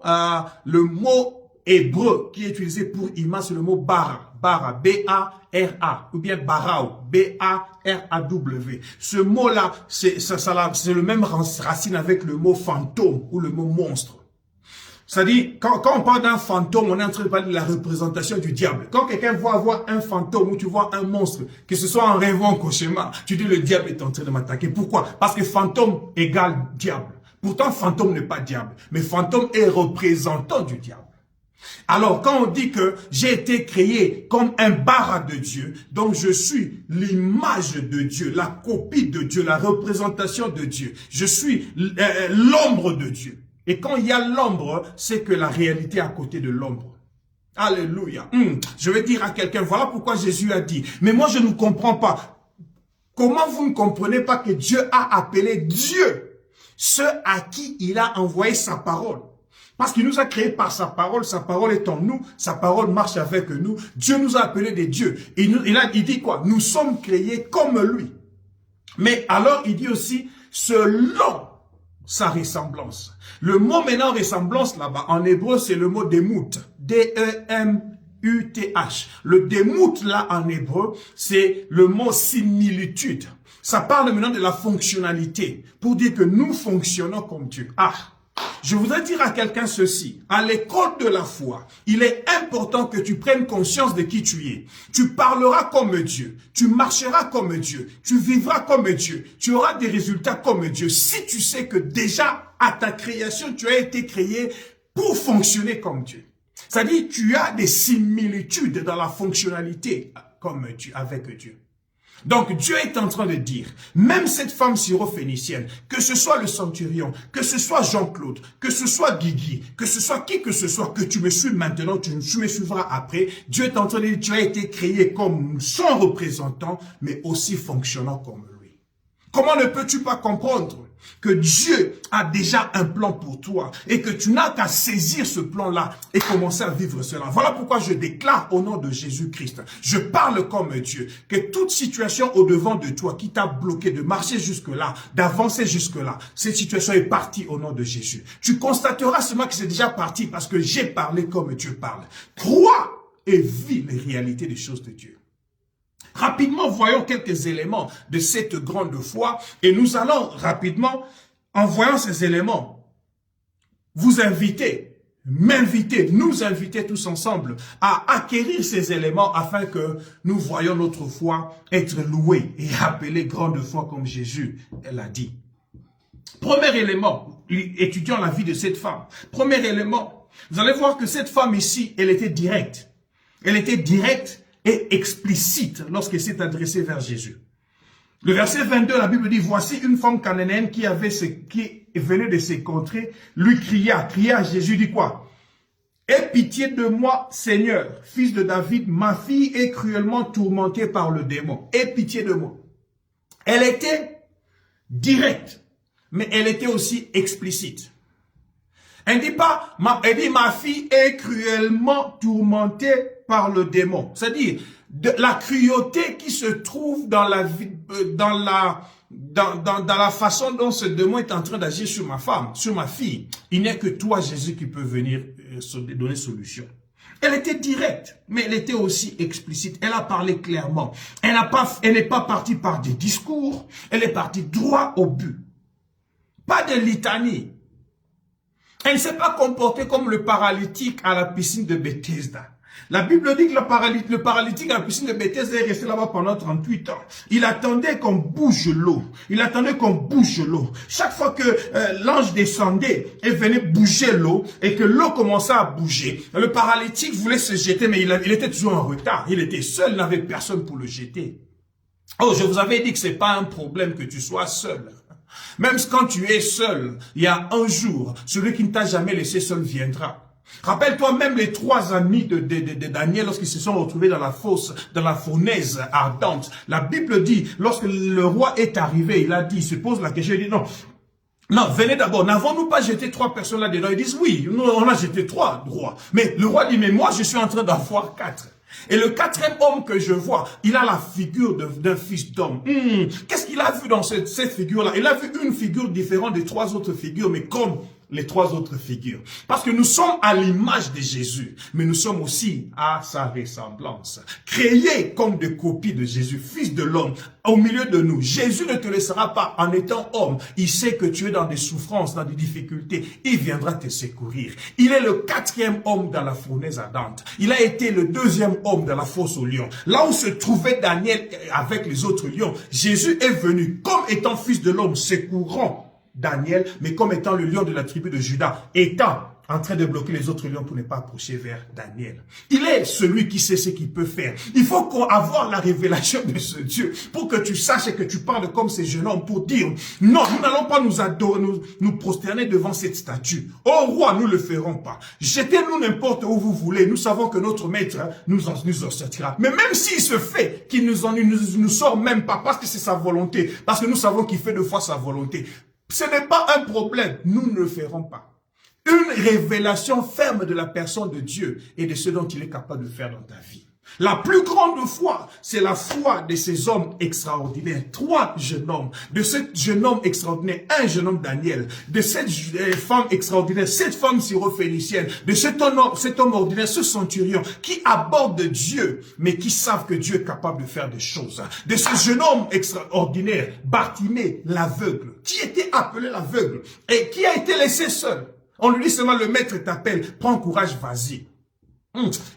hébreu qui est utilisé pour image, c'est le mot bara. Bara, B-A-R-A, ou bien barao, B-A-R-A-W. Ce mot-là, c'est le même racine avec le mot fantôme ou le mot monstre. C'est-à-dire, quand on parle d'un fantôme, on est en train de parler de la représentation du diable. Quand quelqu'un voit avoir un fantôme ou tu vois un monstre, que ce soit en rêve ou en cauchemar, tu dis le diable est en train de m'attaquer. Pourquoi? Parce que fantôme égale diable. Pourtant, fantôme n'est pas diable, mais fantôme est représentant du diable. Alors, quand on dit que j'ai été créé comme un bara de Dieu, donc je suis l'image de Dieu, la copie de Dieu, la représentation de Dieu. Je suis l'ombre de Dieu. Et quand il y a l'ombre, c'est que la réalité est à côté de l'ombre. Alléluia. Je vais dire à quelqu'un, voilà pourquoi Jésus a dit, mais moi je ne comprends pas. Comment vous ne comprenez pas que Dieu a appelé Dieu, ceux à qui il a envoyé sa parole? Parce qu'il nous a créés par sa parole est en nous, sa parole marche avec nous. Dieu nous a appelés des dieux. Il dit quoi? Nous sommes créés comme lui. Mais alors il dit aussi, selon sa ressemblance. Le mot maintenant ressemblance là-bas, en hébreu, c'est le mot démout. D-E-M-U-T-H. Le démout là en hébreu, c'est le mot similitude. Ça parle maintenant de la fonctionnalité, pour dire que nous fonctionnons comme Dieu. Je voudrais dire à quelqu'un ceci, à l'école de la foi, il est important que tu prennes conscience de qui tu es. Tu parleras comme Dieu, tu marcheras comme Dieu, tu vivras comme Dieu, tu auras des résultats comme Dieu. Si tu sais que déjà à ta création, tu as été créé pour fonctionner comme Dieu. C'est-à-dire tu as des similitudes dans la fonctionnalité comme Dieu, avec Dieu. Donc Dieu est en train de dire, même cette femme syrophénicienne, que ce soit le centurion, que ce soit Jean-Claude, que ce soit Guigui, que ce soit qui que ce soit, que tu me suis maintenant, tu me suivras après, Dieu est en train de dire, tu as été créé comme son représentant, mais aussi fonctionnant comme lui. Comment ne peux-tu pas comprendre que Dieu a déjà un plan pour toi et que tu n'as qu'à saisir ce plan-là et commencer à vivre cela. Voilà pourquoi je déclare au nom de Jésus-Christ, je parle comme Dieu, que toute situation au-devant de toi qui t'a bloqué de marcher jusque-là, d'avancer jusque-là, cette situation est partie au nom de Jésus. Tu constateras seulement que c'est déjà parti parce que j'ai parlé comme Dieu parle. Crois et vis les réalités des choses de Dieu. Rapidement, voyons quelques éléments de cette grande foi et nous allons rapidement, en voyant ces éléments, vous inviter, m'inviter, nous inviter tous ensemble à acquérir ces éléments afin que nous voyions notre foi être louée et appelée grande foi comme Jésus l'a dit. Premier élément, étudions la vie de cette femme. Premier élément, vous allez voir que cette femme ici, elle était directe. Elle était directe et explicite lorsqu'elle s'est adressée vers Jésus. Le verset 22, la Bible dit, voici une femme cananéenne qui venait de ses contrées, lui cria à Jésus, dit quoi? Aie pitié de moi, Seigneur, fils de David, ma fille est cruellement tourmentée par le démon. Aie pitié de moi. Elle était directe, mais elle était aussi explicite. Elle dit pas, elle dit ma fille est cruellement tourmentée par le démon. C'est-à-dire la cruauté qui se trouve dans la façon dont ce démon est en train d'agir sur ma femme, sur ma fille. Il n'y a que toi, Jésus, qui peut venir donner solution. Elle était directe, mais elle était aussi explicite. Elle a parlé clairement. Elle n'est pas partie par des discours. Elle est partie droit au but. Pas de litanie. Elle ne s'est pas comportée comme le paralytique à la piscine de Bethesda. La Bible dit que le paralytique à la piscine de Bethesda est resté là-bas pendant 38 ans. Il attendait qu'on bouge l'eau. Chaque fois que l'ange descendait et venait bouger l'eau et que l'eau commençait à bouger, le paralytique voulait se jeter, mais il était toujours en retard. Il était seul, il n'avait personne pour le jeter. Oh, je vous avais dit que c'est pas un problème que tu sois seul. Même quand tu es seul, il y a un jour, celui qui ne t'a jamais laissé seul viendra. Rappelle-toi même les 3 amis de Daniel lorsqu'ils se sont retrouvés dans la fournaise ardente. La Bible dit, lorsque le roi est arrivé, il se pose la question, il dit non, venez d'abord, n'avons-nous pas jeté 3 personnes là-dedans? Ils disent oui, nous on a jeté 3 rois. Mais le roi dit, mais moi je suis en train d'en voir 4. Et le 4e homme que je vois, il a la figure d'un fils d'homme. Qu'est-ce qu'il a vu dans cette figure-là? Il a vu une figure différente des 3 autres figures, mais comme les 3 autres figures. Parce que nous sommes à l'image de Jésus, mais nous sommes aussi à sa ressemblance. Créés comme des copies de Jésus, fils de l'homme, au milieu de nous. Jésus ne te laissera pas en étant homme. Il sait que tu es dans des souffrances, dans des difficultés. Il viendra te secourir. Il est le 4e homme dans la fournaise ardente. Il a été le 2e homme dans la fosse aux lions. Là où se trouvait Daniel avec les autres lions, Jésus est venu comme étant fils de l'homme, secourant Daniel, mais comme étant le lion de la tribu de Juda, étant en train de bloquer les autres lions pour ne pas approcher vers Daniel. Il est celui qui sait ce qu'il peut faire. Il faut avoir la révélation de ce Dieu pour que tu saches et que tu parles comme ces jeunes hommes pour dire non, nous n'allons pas nous adorer, nous prosterner devant cette statue. Oh roi, nous ne le ferons pas. Jetez-nous n'importe où vous voulez. Nous savons que notre maître nous en sortira. Mais même s'il se fait qu'il nous sort même pas parce que c'est sa volonté, parce que nous savons qu'il fait deux fois sa volonté, ce n'est pas un problème. Nous ne le ferons pas. Une révélation ferme de la personne de Dieu et de ce dont il est capable de faire dans ta vie. La plus grande foi, c'est la foi de ces hommes extraordinaires. 3 jeunes hommes. De ce jeune homme extraordinaire, un jeune homme Daniel. De cette femme extraordinaire, cette femme syrophénicienne. De cet homme ordinaire, ce centurion qui aborde Dieu, mais qui savent que Dieu est capable de faire des choses. De ce jeune homme extraordinaire, Bartimée, l'aveugle, qui était appelé l'aveugle et qui a été laissé seul. On lui dit seulement, le maître t'appelle, prends courage, vas-y.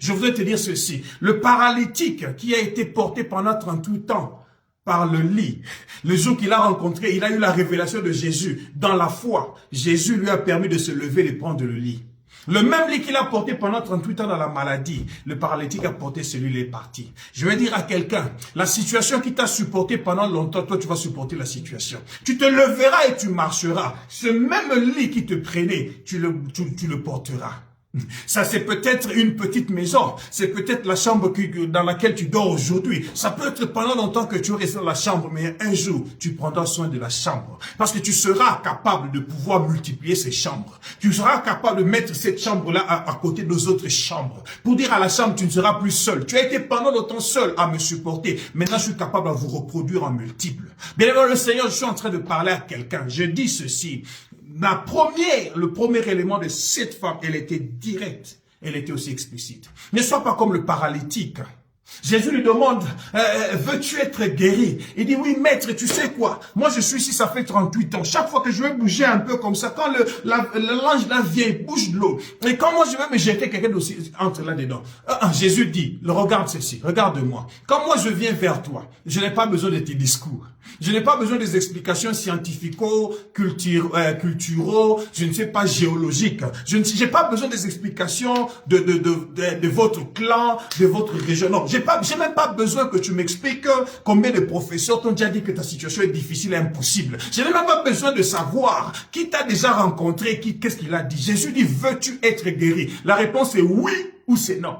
Je voudrais te dire ceci, le paralytique qui a été porté pendant 38 ans par le lit, le jour qu'il a rencontré, il a eu la révélation de Jésus dans la foi. Jésus lui a permis de se lever et de prendre le lit. Le même lit qu'il a porté pendant 38 ans dans la maladie, le paralytique a porté celui, il est parti. Je vais dire à quelqu'un, la situation qui t'a supporté pendant longtemps, toi tu vas supporter la situation. Tu te leveras et tu marcheras. Ce même lit qui te prenait, tu le porteras. Ça, c'est peut-être une petite maison. C'est peut-être la chambre dans laquelle tu dors aujourd'hui. Ça peut être pendant longtemps que tu restes dans la chambre, mais un jour, tu prendras soin de la chambre. Parce que tu seras capable de pouvoir multiplier ces chambres. Tu seras capable de mettre cette chambre-là à côté des autres chambres. Pour dire à la chambre, tu ne seras plus seul. Tu as été pendant longtemps seul à me supporter. Maintenant, je suis capable de vous reproduire en multiples. Bien évidemment, le Seigneur, je suis en train de parler à quelqu'un. Je dis ceci. Le premier élément de cette femme, elle était directe, elle était aussi explicite. Ne sois pas comme le paralytique. Jésus lui demande, veux-tu être guéri? Il dit, oui, maître, tu sais quoi? Moi, je suis ici, ça fait 38 ans. Chaque fois que je vais bouger un peu comme ça, quand l'ange là vient, il bouge de l'eau. Et quand moi, je vais me jeter, quelqu'un d'aussi entre là-dedans. Jésus dit, regarde ceci, regarde-moi. Quand moi, je viens vers toi, je n'ai pas besoin de tes discours. Je n'ai pas besoin des explications scientifico-culturaux, je ne sais pas, géologiques. Je n'ai pas besoin des explications de votre clan, de votre région. Non, j'ai même pas besoin que tu m'expliques combien de professeurs t'ont déjà dit que ta situation est difficile et impossible. Je n'ai même pas besoin de savoir qui t'a déjà rencontré, qu'est-ce qu'il a dit. Jésus dit, veux-tu être guéri? La réponse est oui ou c'est non.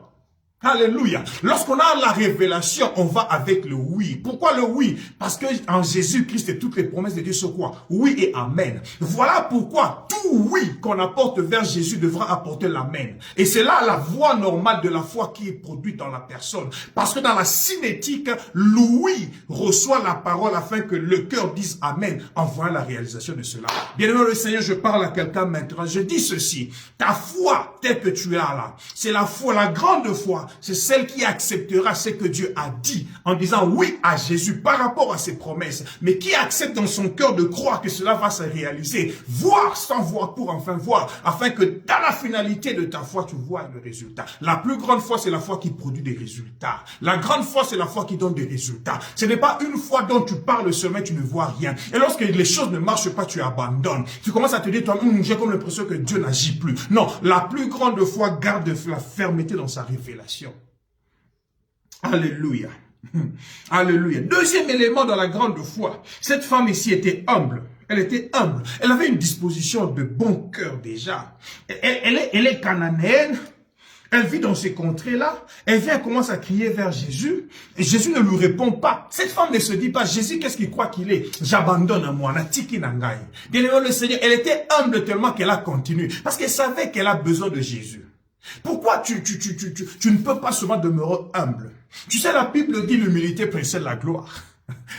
Alléluia. Lorsqu'on a la révélation, on va avec le oui. Pourquoi le oui? Parce que en Jésus-Christ, et toutes les promesses de Dieu sont quoi? Oui et amen. Voilà pourquoi tout oui qu'on apporte vers Jésus devra apporter l'amen. Et c'est là la voie normale de la foi qui est produite dans la personne. Parce que dans la cinétique, l'ouïe reçoit la parole afin que le cœur dise amen en voyant la réalisation de cela. Bien aimé le Seigneur, je parle à quelqu'un maintenant. Je dis ceci. Ta foi, telle que tu as là, c'est la foi, la grande foi. C'est celle qui acceptera ce que Dieu a dit en disant oui à Jésus par rapport à ses promesses, mais qui accepte dans son cœur de croire que cela va se réaliser, voir sans voir pour enfin voir, afin que dans la finalité de ta foi, tu vois le résultat. La plus grande foi, c'est la foi qui produit des résultats. La grande foi, c'est la foi qui donne des résultats. Ce n'est pas une foi dont tu parles seulement, tu ne vois rien. Et lorsque les choses ne marchent pas, tu abandonnes. Tu commences à te dire, toi, j'ai comme l'impression que Dieu n'agit plus. Non, la plus grande foi garde la fermeté dans sa révélation. Alléluia. Alléluia. Deuxième élément dans la grande foi. Cette femme ici était humble. Elle était humble. Elle avait une disposition de bon cœur déjà. Elle est cananéenne. Elle vit dans ces contrées-là. Elle vient, commence à crier vers Jésus. Et Jésus ne lui répond pas. Cette femme ne se dit pas, Jésus, qu'est-ce qu'il croit qu'il est? J'abandonne à moi. Bien aimé le Seigneur, elle était humble tellement qu'elle a continué. Parce qu'elle savait qu'elle a besoin de Jésus. Pourquoi tu ne peux pas seulement demeurer humble? Tu sais, la Bible dit l'humilité précède la gloire.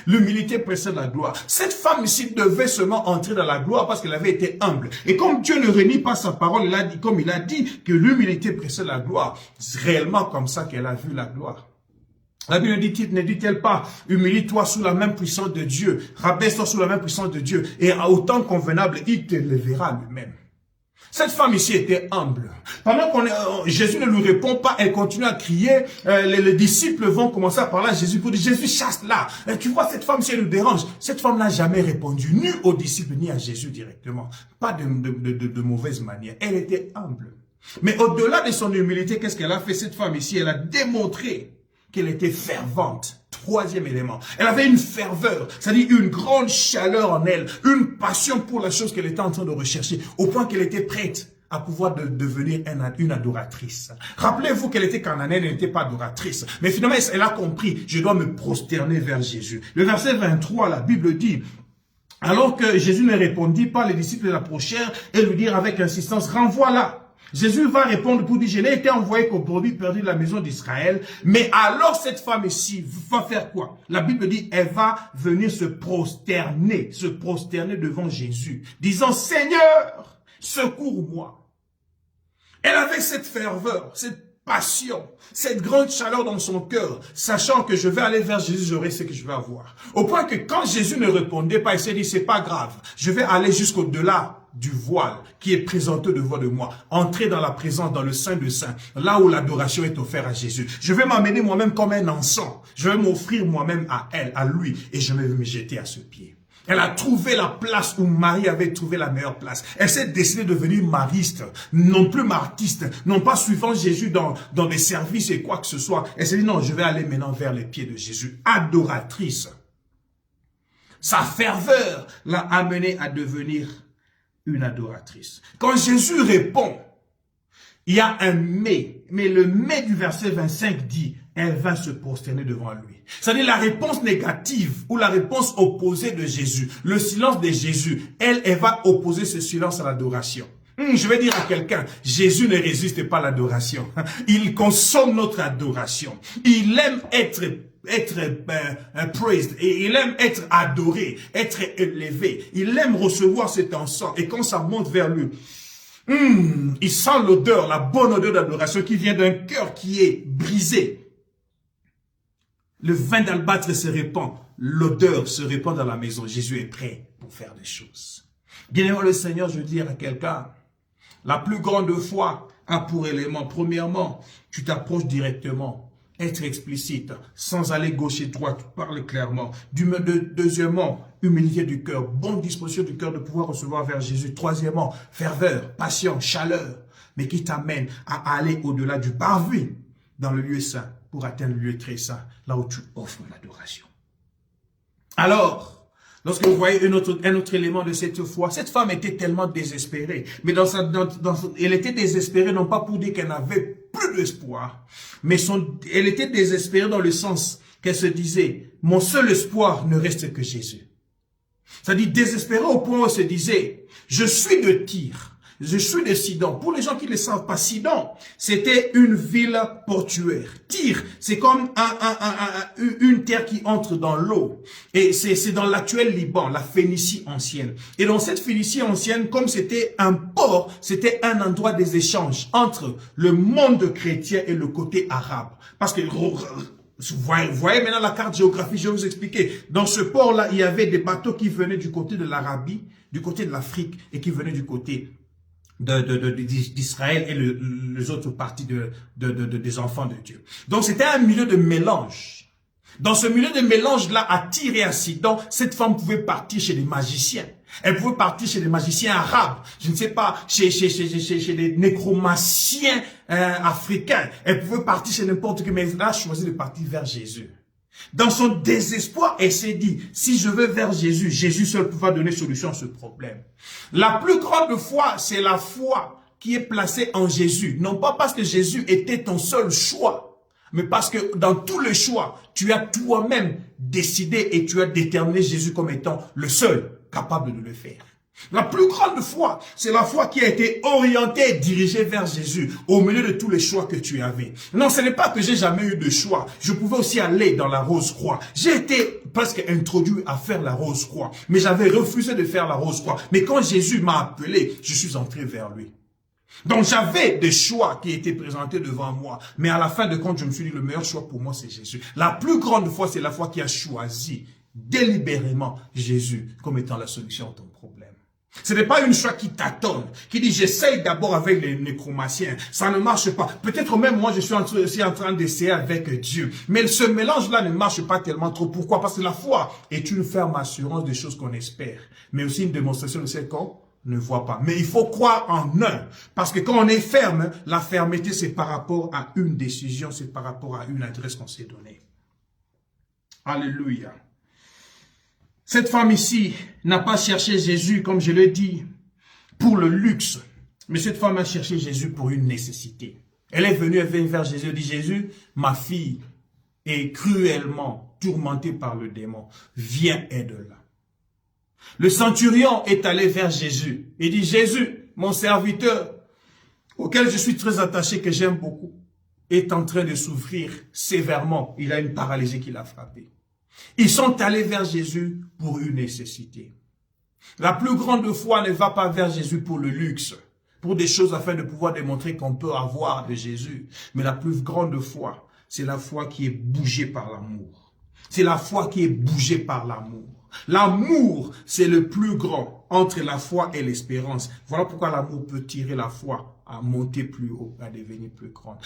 L'humilité précède la gloire. Cette femme ici devait seulement entrer dans la gloire parce qu'elle avait été humble. Et comme Dieu ne renie pas sa parole, il a dit, comme il a dit que l'humilité précède la gloire, c'est réellement comme ça qu'elle a vu la gloire. La Bible ne dit-elle pas, humilie-toi sous la même puissance de Dieu, rabaisse-toi sous la même puissance de Dieu, et à autant convenable, il te lèvera lui-même. Cette femme ici était humble. Pendant que Jésus ne lui répond pas, elle continue à crier. Les disciples vont commencer à parler à Jésus pour dire, Jésus, chasse-la. Tu vois, cette femme, si elle nous dérange. Cette femme n'a jamais répondu, ni aux disciples, ni à Jésus directement. Pas de mauvaise manière. Elle était humble. Mais au-delà de son humilité, qu'est-ce qu'elle a fait, cette femme ici? Elle a démontré qu'elle était fervente. Troisième élément. Elle avait une ferveur, c'est-à-dire une grande chaleur en elle, une passion pour la chose qu'elle était en train de rechercher, au point qu'elle était prête à pouvoir devenir une adoratrice. Rappelez-vous qu'elle était cananéenne, elle n'était pas adoratrice. Mais finalement, elle a compris, je dois me prosterner vers Jésus. Le verset 23, la Bible dit, alors que Jésus ne répondit pas, les disciples l'approchèrent et lui dirent avec insistance, renvoie-la. Jésus va répondre pour dire, je n'ai été envoyé qu'au brebis perdu de la maison d'Israël. Mais alors cette femme ici va faire quoi? La Bible dit, elle va venir se prosterner devant Jésus, disant, Seigneur, secours-moi. Elle avait cette ferveur, cette passion, cette grande chaleur dans son cœur, sachant que je vais aller vers Jésus, j'aurai ce que je vais avoir. Au point que quand Jésus ne répondait pas, il s'est dit, c'est pas grave, je vais aller jusqu'au-delà du voile qui est présenté devant de moi, entrer dans la présence, dans le Saint de Saints, là où l'adoration est offerte à Jésus. Je vais m'amener moi-même comme un encens, je vais m'offrir moi-même à elle, à lui, et je vais me jeter à ce pied. Elle a trouvé la place où Marie avait trouvé la meilleure place. Elle s'est décidée de devenir mariste, non plus martiste, non pas suivant Jésus dans des services et quoi que ce soit. Elle s'est dit non, je vais aller maintenant vers les pieds de Jésus. Adoratrice. Sa ferveur l'a amenée à devenir une adoratrice. Quand Jésus répond, il y a un mais le mais du verset 25 dit, elle va se prosterner devant lui. C'est-à-dire la réponse négative ou la réponse opposée de Jésus, le silence de Jésus, elle va opposer ce silence à l'adoration. Je vais dire à quelqu'un, Jésus ne résiste pas à l'adoration. Il consomme notre adoration. Il aime être praised, et il aime être adoré, être élevé. Il aime recevoir cet encens, et quand ça monte vers lui, il sent l'odeur, la bonne odeur d'adoration qui vient d'un cœur qui est brisé. Le vin d'albâtre se répand, l'odeur se répand dans la maison. Jésus est prêt pour faire des choses. Bien-aimé le Seigneur, je veux dire à quelqu'un, la plus grande foi a pour élément, premièrement, tu t'approches directement. Être explicite, sans aller gauche et droite, parler clairement. Deuxièmement, humilité du cœur, bonne disposition du cœur de pouvoir recevoir vers Jésus. Troisièmement, ferveur, passion, chaleur, mais qui t'amène à aller au-delà du parvis dans le lieu saint pour atteindre le lieu très saint, là où tu offres l'adoration. Alors, lorsque vous voyez un autre élément de cette foi, cette femme était tellement désespérée. Mais elle était désespérée non pas pour dire qu'elle n'avait plus d'espoir, mais elle était désespérée dans le sens qu'elle se disait, mon seul espoir ne reste que Jésus. C'est-à-dire désespérée au point où elle se disait, je suis de Tyr. Je suis de Sidon. Pour les gens qui ne le savent pas, Sidon, c'était une ville portuaire. Tyr, c'est comme une terre qui entre dans l'eau. Et c'est dans l'actuel Liban, la Phénicie ancienne. Et dans cette Phénicie ancienne, comme c'était un port, c'était un endroit des échanges entre le monde chrétien et le côté arabe. Parce que vous voyez maintenant la carte géographique, je vais vous expliquer. Dans ce port-là, il y avait des bateaux qui venaient du côté de l'Arabie, du côté de l'Afrique et qui venaient du côté d'Israël et les autres parties des enfants de Dieu. Donc c'était un milieu de mélange. Dans ce milieu de mélange-là, à Tyr et à Sidon, cette femme pouvait partir chez des magiciens. Elle pouvait partir chez des magiciens arabes. Je ne sais pas, chez des nécromanciens africains. Elle pouvait partir chez n'importe qui, mais elle a choisi de partir vers Jésus. Dans son désespoir, elle s'est dit, si je veux vers Jésus, Jésus seul va donner solution à ce problème. La plus grande foi, c'est la foi qui est placée en Jésus. Non pas parce que Jésus était ton seul choix, mais parce que dans tous les choix, tu as toi-même décidé et tu as déterminé Jésus comme étant le seul capable de le faire. La plus grande foi, c'est la foi qui a été orientée et dirigée vers Jésus au milieu de tous les choix que tu avais. Non, ce n'est pas que j'ai jamais eu de choix. Je pouvais aussi aller dans la Rose-Croix. J'ai été presque introduit à faire la Rose-Croix, mais j'avais refusé de faire la Rose-Croix. Mais quand Jésus m'a appelé, je suis entré vers lui. Donc j'avais des choix qui étaient présentés devant moi, mais à la fin de compte, je me suis dit le meilleur choix pour moi, c'est Jésus. La plus grande foi, c'est la foi qui a choisi délibérément Jésus comme étant la solution à ton problème. Ce n'est pas une foi qui tâtonne, qui dit j'essaye d'abord avec les nécromanciens, ça ne marche pas. Peut-être même moi je suis en train d'essayer avec Dieu. Mais ce mélange-là ne marche pas tellement trop. Pourquoi? Parce que la foi est une ferme assurance des choses qu'on espère, mais aussi une démonstration de celles qu'on ne voit pas. Mais il faut croire en un. Parce que quand on est ferme, la fermeté c'est par rapport à une décision, c'est par rapport à une adresse qu'on s'est donnée. Alléluia. Cette femme ici n'a pas cherché Jésus, comme je l'ai dit, pour le luxe. Mais cette femme a cherché Jésus pour une nécessité. Elle est venue vers Jésus et dit, Jésus, ma fille est cruellement tourmentée par le démon. Viens, aide-la. Le centurion est allé vers Jésus et dit, Jésus, mon serviteur, auquel je suis très attaché, que j'aime beaucoup, est en train de souffrir sévèrement. Il a une paralysie qui l'a frappé. Ils sont allés vers Jésus pour une nécessité. La plus grande foi ne va pas vers Jésus pour le luxe, pour des choses afin de pouvoir démontrer qu'on peut avoir de Jésus. Mais la plus grande foi, c'est la foi qui est bougée par l'amour. C'est la foi qui est bougée par l'amour. L'amour, c'est le plus grand entre la foi et l'espérance. Voilà pourquoi l'amour peut tirer la foi à monter plus haut, à devenir plus grande.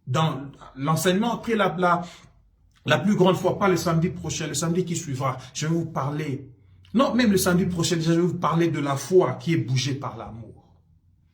Dans l'enseignement après la plus grande foi, pas le samedi prochain, le samedi qui suivra, je vais vous parler, non, même le samedi prochain, je vais vous parler de la foi qui est bougée par l'amour.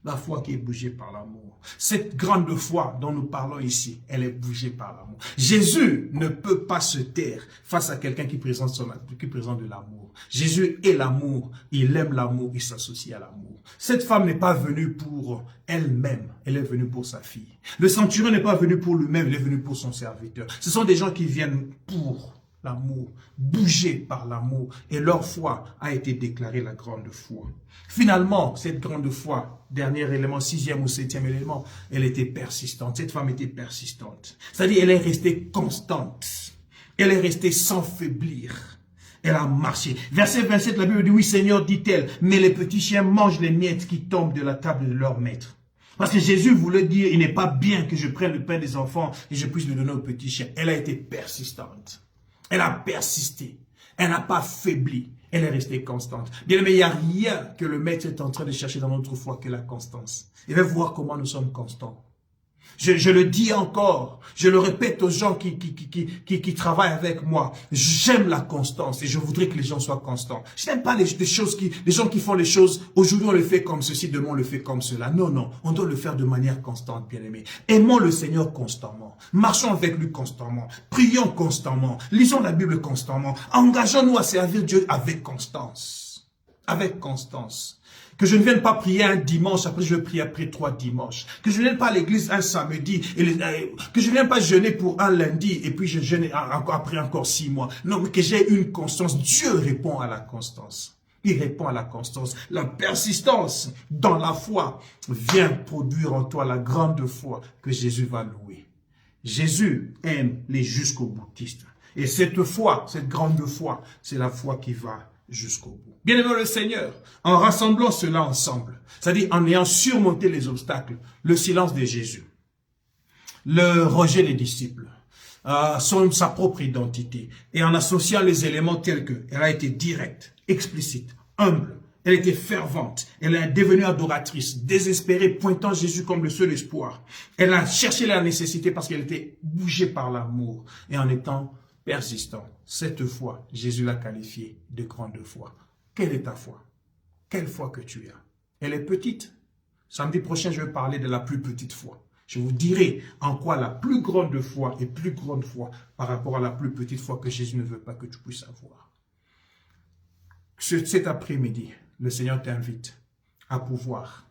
La foi qui est bougée par l'amour. Cette grande foi dont nous parlons ici, elle est bougée par l'amour. Jésus ne peut pas se taire face à quelqu'un qui présente de l'amour. Jésus est l'amour, il aime l'amour, il s'associe à l'amour. Cette femme n'est pas venue pour elle-même, elle est venue pour sa fille. Le centurion n'est pas venu pour lui-même, il est venu pour son serviteur. Ce sont des gens qui viennent pour l'amour, bougés par l'amour, et leur foi a été déclarée la grande foi. Finalement, cette grande foi, dernier élément, 6e ou 7e élément, elle était persistante. Cette femme était persistante. C'est-à-dire, elle est restée constante. Elle est restée sans faiblir. Elle a marché. Verset 27, la Bible dit, oui Seigneur, dit-elle, mais les petits chiens mangent les miettes qui tombent de la table de leur maître. Parce que Jésus voulait dire, il n'est pas bien que je prenne le pain des enfants et je puisse le donner aux petits chiens. Elle a été persistante. Elle a persisté. Elle n'a pas faibli. Elle est restée constante. Bien aimé, il n'y a rien que le maître est en train de chercher dans notre foi que la constance. Il va voir comment nous sommes constants. Je le dis encore, je le répète aux gens qui travaillent avec moi. J'aime la constance et je voudrais que les gens soient constants. Je n'aime pas les gens qui font les choses, aujourd'hui on le fait comme ceci, demain on le fait comme cela. Non, non, on doit le faire de manière constante, bien aimé. Aimons le Seigneur constamment. Marchons avec lui constamment. Prions constamment. Lisons la Bible constamment. Engageons-nous à servir Dieu avec constance. Avec constance. Que je ne vienne pas prier un dimanche, après je vais prier après 3 dimanches. Que je ne vienne pas à l'église un samedi, que je ne vienne pas jeûner pour un lundi, et puis je jeûne après encore 6 mois. Non, mais que j'ai une constance. Dieu répond à la constance. Il répond à la constance. La persistance dans la foi vient produire en toi la grande foi que Jésus va louer. Jésus aime les jusqu'au boutistes. Et cette foi, cette grande foi, c'est la foi qui va jusqu'au bout. Bien-aimé le Seigneur, en rassemblant cela ensemble, c'est-à-dire en ayant surmonté les obstacles, le silence de Jésus, le rejet des disciples, sa propre identité, et en associant les éléments tels que elle a été directe, explicite, humble, elle était fervente, elle est devenue adoratrice, désespérée, pointant Jésus comme le seul espoir. Elle a cherché la nécessité parce qu'elle était bougée par l'amour, et en étant persistant. Cette foi, Jésus l'a qualifiée de grande foi. Quelle est ta foi? Quelle foi que tu as? Elle est petite. Samedi prochain, je vais parler de la plus petite foi. Je vous dirai en quoi la plus grande foi est plus grande foi par rapport à la plus petite foi que Jésus ne veut pas que tu puisses avoir. Cet après-midi, le Seigneur t'invite à pouvoir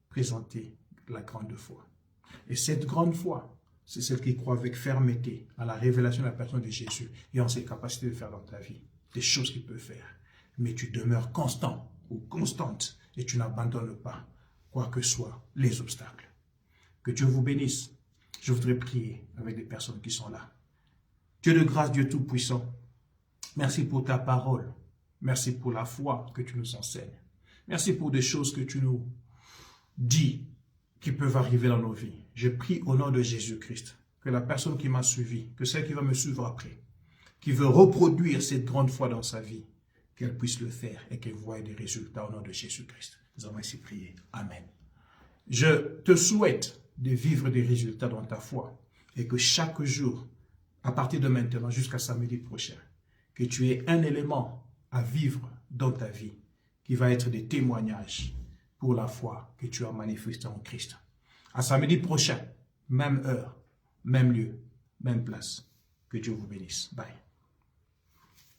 présenter la grande foi. Et cette grande foi, c'est celle qui croit avec fermeté à la révélation de la personne de Jésus et en ses capacités de faire dans ta vie des choses qu'il peut faire. Mais tu demeures constant ou constante et tu n'abandonnes pas, quoi que soient les obstacles. Que Dieu vous bénisse. Je voudrais prier avec les personnes qui sont là. Dieu de grâce, Dieu Tout-Puissant, merci pour ta parole. Merci pour la foi que tu nous enseignes. Merci pour des choses que tu nous dis qui peuvent arriver dans nos vies. Je prie au nom de Jésus-Christ que la personne qui m'a suivi, que celle qui va me suivre après, qui veut reproduire cette grande foi dans sa vie, qu'elle puisse le faire et qu'elle voie des résultats au nom de Jésus-Christ. Nous avons ainsi prié. Amen. Je te souhaite de vivre des résultats dans ta foi et que chaque jour, à partir de maintenant jusqu'à samedi prochain, que tu aies un élément à vivre dans ta vie qui va être des témoignages pour la foi que tu as manifestée en Christ. À samedi prochain, même heure, même lieu, même place. Que Dieu vous bénisse. Bye.